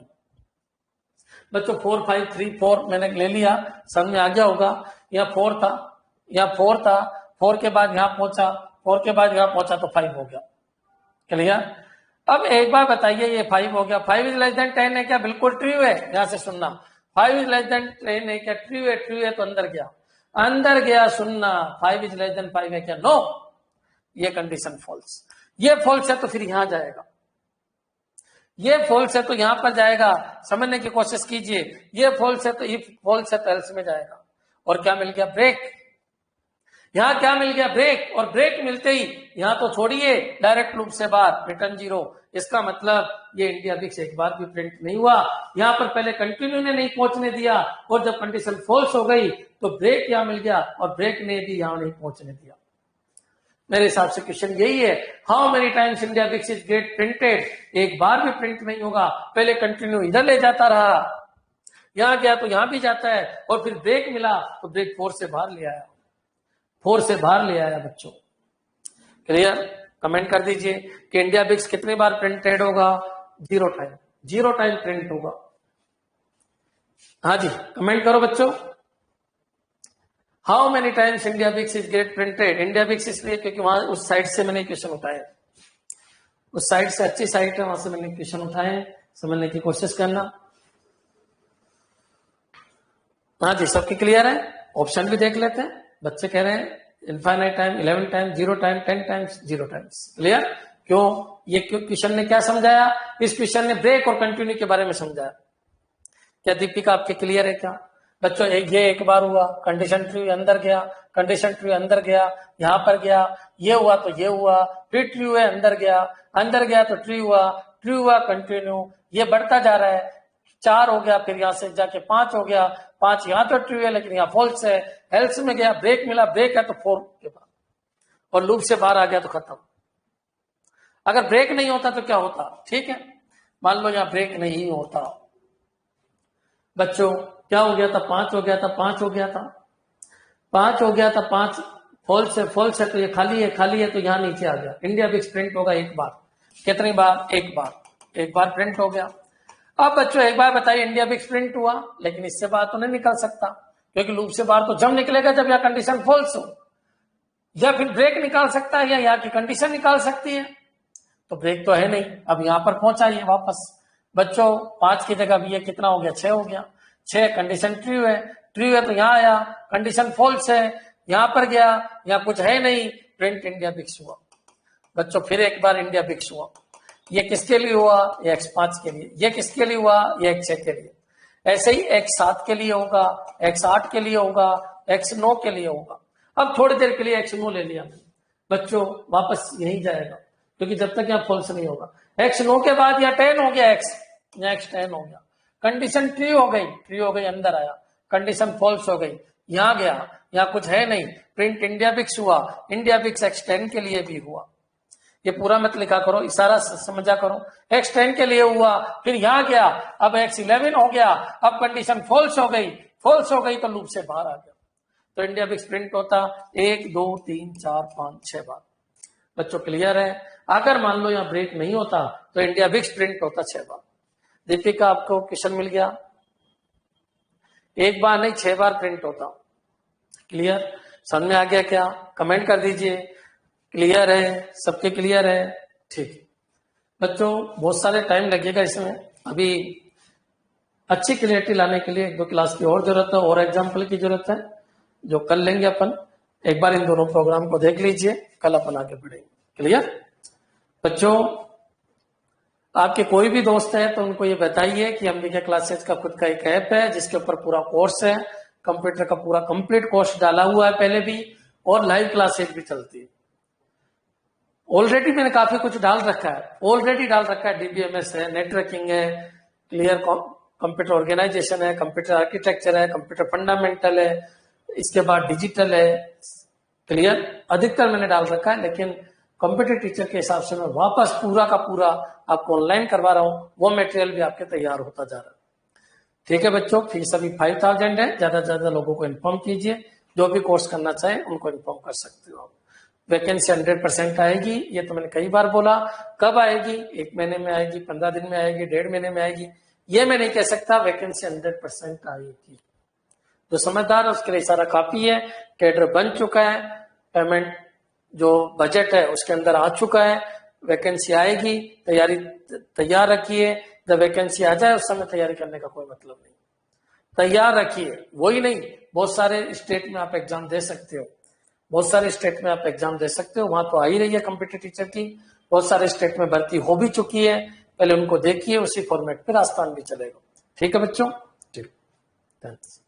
बच्चों, 4 5 3 4 मैंने ले लिया, समझ में आ गया होगा। यहाँ 4 था, यहाँ 4 था, 4 के बाद यहां पहुंचा, 4 के बाद यहां पहुंचा तो 5 हो गया, क्लियर। अब एक बार बताइए, ये 5 हो गया, 5 इज लेस देन 10 है क्या, बिल्कुल ट्रू है, यहां से सुनना, 5 इज लेस देन 10 है क्या, ट्रू है, ट्रू है, तो अंदर गया, अंदर गया, सुनना, 5 इज लेस देन 5 है क्या, नो, ये कंडीशन फॉल्स, ये फॉल्स है तो फिर यहां जाएगा, ये फॉल्स है तो यहां पर जाएगा, समझने की कोशिश कीजिए, ये फॉल्स है तो इफ फॉल्स है तो एल्स में जाएगा, और क्या मिल गया, ब्रेक, यहां क्या मिल गया, ब्रेक, और ब्रेक मिलते ही यहां तो छोड़िए, डायरेक्ट लूप से बाहर, रिटर्न 0, इसका मतलब ये इंडिया बिक्स एक बार भी प्रिंट नहीं हुआ, यहां पर पहले कंटिन्यू ने नहीं पहुंचने दिया, और जब कंडीशन फॉल्स हो गई तो ब्रेक यहां मिल गया, और ब्रेक ने भी यहां नहीं पहुंचने दिया। मेरे हिसाब से क्वेश्चन यही है, how many times IndiaBIX is get printed, एक बार भी प्रिंट नहीं होगा, पहले कंटिन्यू इधर ले जाता रहा, यहां गया तो यहां भी जाता है, और फिर ब्रेक मिला तो ब्रेक 4 से बाहर ले आया, 4 से बाहर ले आया बच्चों, क्लियर। कमेंट कर दीजिए कि इंडिया बिक्स कितनी बार प्रिंटेड होगा, 0 टाइम, 0 टाइम प्रिंट होगा। हाँ जी, कमेंट करो बच्चों, how many times IndiaBIX is get printed, IndiaBIX इसलिए क्योंकि वहां उस साइट से मैंने क्वेश्चन उठाए, उस साइट से अच्छी साइट है, वहां से मैंने क्वेश्चन उठाए, समझने की कोशिश करना। हाँ जी, सबकी क्लियर है, ऑप्शन भी देख लेते हैं, बच्चे कह रहे हैं infinite time, 11 time, 0 time, 10 times, 0 times, clear. क्यों, ये क्वेश्चन ने क्या समझाया, इस क्वेश्चन ने ब्रेक और कंटिन्यू के बारे में समझाया। क्या दीपिका आपके क्लियर है क्या बच्चों, ये एक बार हुआ, कंडीशन ट्रू, अंदर गया, कंडीशन ट्रू, अंदर गया, यहां पर गया, ये हुआ तो ये हुआ, फिर ट्रू है, अंदर गया तो ट्रू हुआ, कंटिन्यू, ये बढ़ता जा रहा है, 4 हो गया, फिर यहां से जाके 5 हो गया, 5 यहां तो ट्रू है लेकिन यहाँ फॉल्स है, हेल्स में गया, ब्रेक मिला, ब्रेक है तो 4 के बाद, और लूप से बाहर आ गया तो खत्म। अगर ब्रेक नहीं होता तो क्या होता, ठीक है, मान लो यहां ब्रेक नहीं होता बच्चों, क्या हो गया था, 5 हो गया था, 5 हो गया था, 5 हो गया था, 5 फॉल्स है तो ये खाली है तो यहां नीचे आ गया, इंडिया बिक्स प्रिंट होगा एक बार, कितनी बार, एक बार प्रिंट हो गया। अब बच्चों एक बार बताइए, इंडिया बिक्स प्रिंट हुआ, लेकिन इससे बाहर तो नहीं निकल सकता, क्योंकि लूप से बाहर तो जब निकलेगा जब यह कंडीशन फॉल्स हो, या फिर ब्रेक निकाल सकता है, या यहाँ की कंडीशन निकाल सकती है, तो ब्रेक तो है नहीं, अब यहां पर पहुंचा ये वापस बच्चों, 5 की जगह ये कितना हो गया, 6 हो गया, 6, कंडीशन ट्रू है तो यहां आया, कंडीशन फॉल्स है, यहां पर गया, यहां कुछ है नहीं, प्रिंट इंडिया बिक्स हुआ बच्चों। फिर एक बार इंडिया बिक्स हुआ, ये किसके लिए हुआ, ये X5 के लिए, ये किसके लिए हुआ, ये X6 के लिए, ऐसे ही X7 के लिए होगा, X8 के लिए होगा, X9 के लिए होगा। अब थोड़ी देर के लिए X9 ले लिया बच्चों, वापस यही जाएगा, क्योंकि जब तक यहाँ फॉल्स नहीं होगा, X9 के बाद या 10 हो गया, X10 हो गया, कंडीशन ट्रू हो गई, अंदर आया, कंडीशन फॉल्स हो गई, यहां गया, यहाँ कुछ है नहीं, प्रिंट इंडिया बिक्स हुआ, इंडिया बिक्स X10 के लिए भी हुआ, ये पूरा मत लिखा करो, इशारा समझा करो, X10 के लिए हुआ, फिर यहां गया, अब X11 हो गया, अब कंडीशन फॉल्स हो गई तो लूप से बाहर आ गया, तो इंडिया बिक्स प्रिंट होता 1 2 3 4 5 6 बार बच्चों, क्लियर है। अगर मान लो यहाँ ब्रेक नहीं होता तो इंडिया विक्स प्रिंट होता 6 बार। दीपिका आपको क्वेश्चन मिल गया, 1 बार नहीं 6 बार प्रिंट होता। क्लियर? समझ में आ गया क्या? कमेंट कर दीजिए। क्लियर है? सबके क्लियर है? ठीक बच्चों, बहुत सारे टाइम लगेगा इसमें। अभी अच्छी क्लियरिटी लाने के लिए 1-2 क्लास की और जरूरत है, और एग्जाम्पल की जरूरत है, जो कर लेंगे अपन। एक बार इन दोनों प्रोग्राम को देख लीजिए, कल अपन आगे बढ़ेंगे। क्लियर बच्चों? आपके कोई भी दोस्त है तो उनको ये बताइए कि अंबिका क्लासेस का खुद का एक ऐप है जिसके ऊपर पूरा कोर्स है, कंप्यूटर का पूरा कंप्लीट कोर्स डाला हुआ है पहले भी, और लाइव क्लासेस भी चलती है। ऑलरेडी मैंने काफी कुछ डाल रखा है, डीबीएमएस है, नेटवर्किंग है, क्लियर कंप्यूटर ऑर्गेनाइजेशन है, कंप्यूटर आर्किटेक्चर है, कंप्यूटर फंडामेंटल है, इसके बाद डिजिटल है। क्लियर? अधिकतर मैंने डाल रखा है, लेकिन कंप्यूटर टीचर के हिसाब से मैं वापस पूरा का पूरा आपको ऑनलाइन करवा रहा हूं, वो मटेरियल भी आपके तैयार होता जा रहा है। ठीक है बच्चों, फीस अभी 5000 है। ज्यादा से ज्यादा लोगों को इन्फॉर्म कीजिए, जो भी कोर्स करना चाहे उनको इन्फॉर्म कर सकते हो आप। वैकेंसी 100% आएगी, ये तो मैंने कई बार बोला। कब आएगी? 1 महीने में आएगी, 15 दिन में आएगी, 1.5 महीने में आएगी, ये मैं नहीं कह सकता। वैकेंसी 100% आएगी। जो समझदार है उसके लिए सारा काफी है। कैडर बन चुका है, पेमेंट जो बजट है उसके अंदर आ चुका है। वैकेंसी आएगी, तैयारी तैयार रखिए। जब वैकेंसी आ जाए उस समय तैयारी करने का कोई मतलब नहीं, तैयार रखिए। वही नहीं, बहुत सारे स्टेट में आप एग्जाम दे सकते हो, वहां तो आ ही रही है कंप्यूटर टीचर की। बहुत सारे स्टेट में भर्ती हो भी चुकी है, पहले उनको देखिए, उसी फॉर्मेट पे राजस्थान भी चलेगा। ठीक है बच्चों? ठीक, थैंक्स।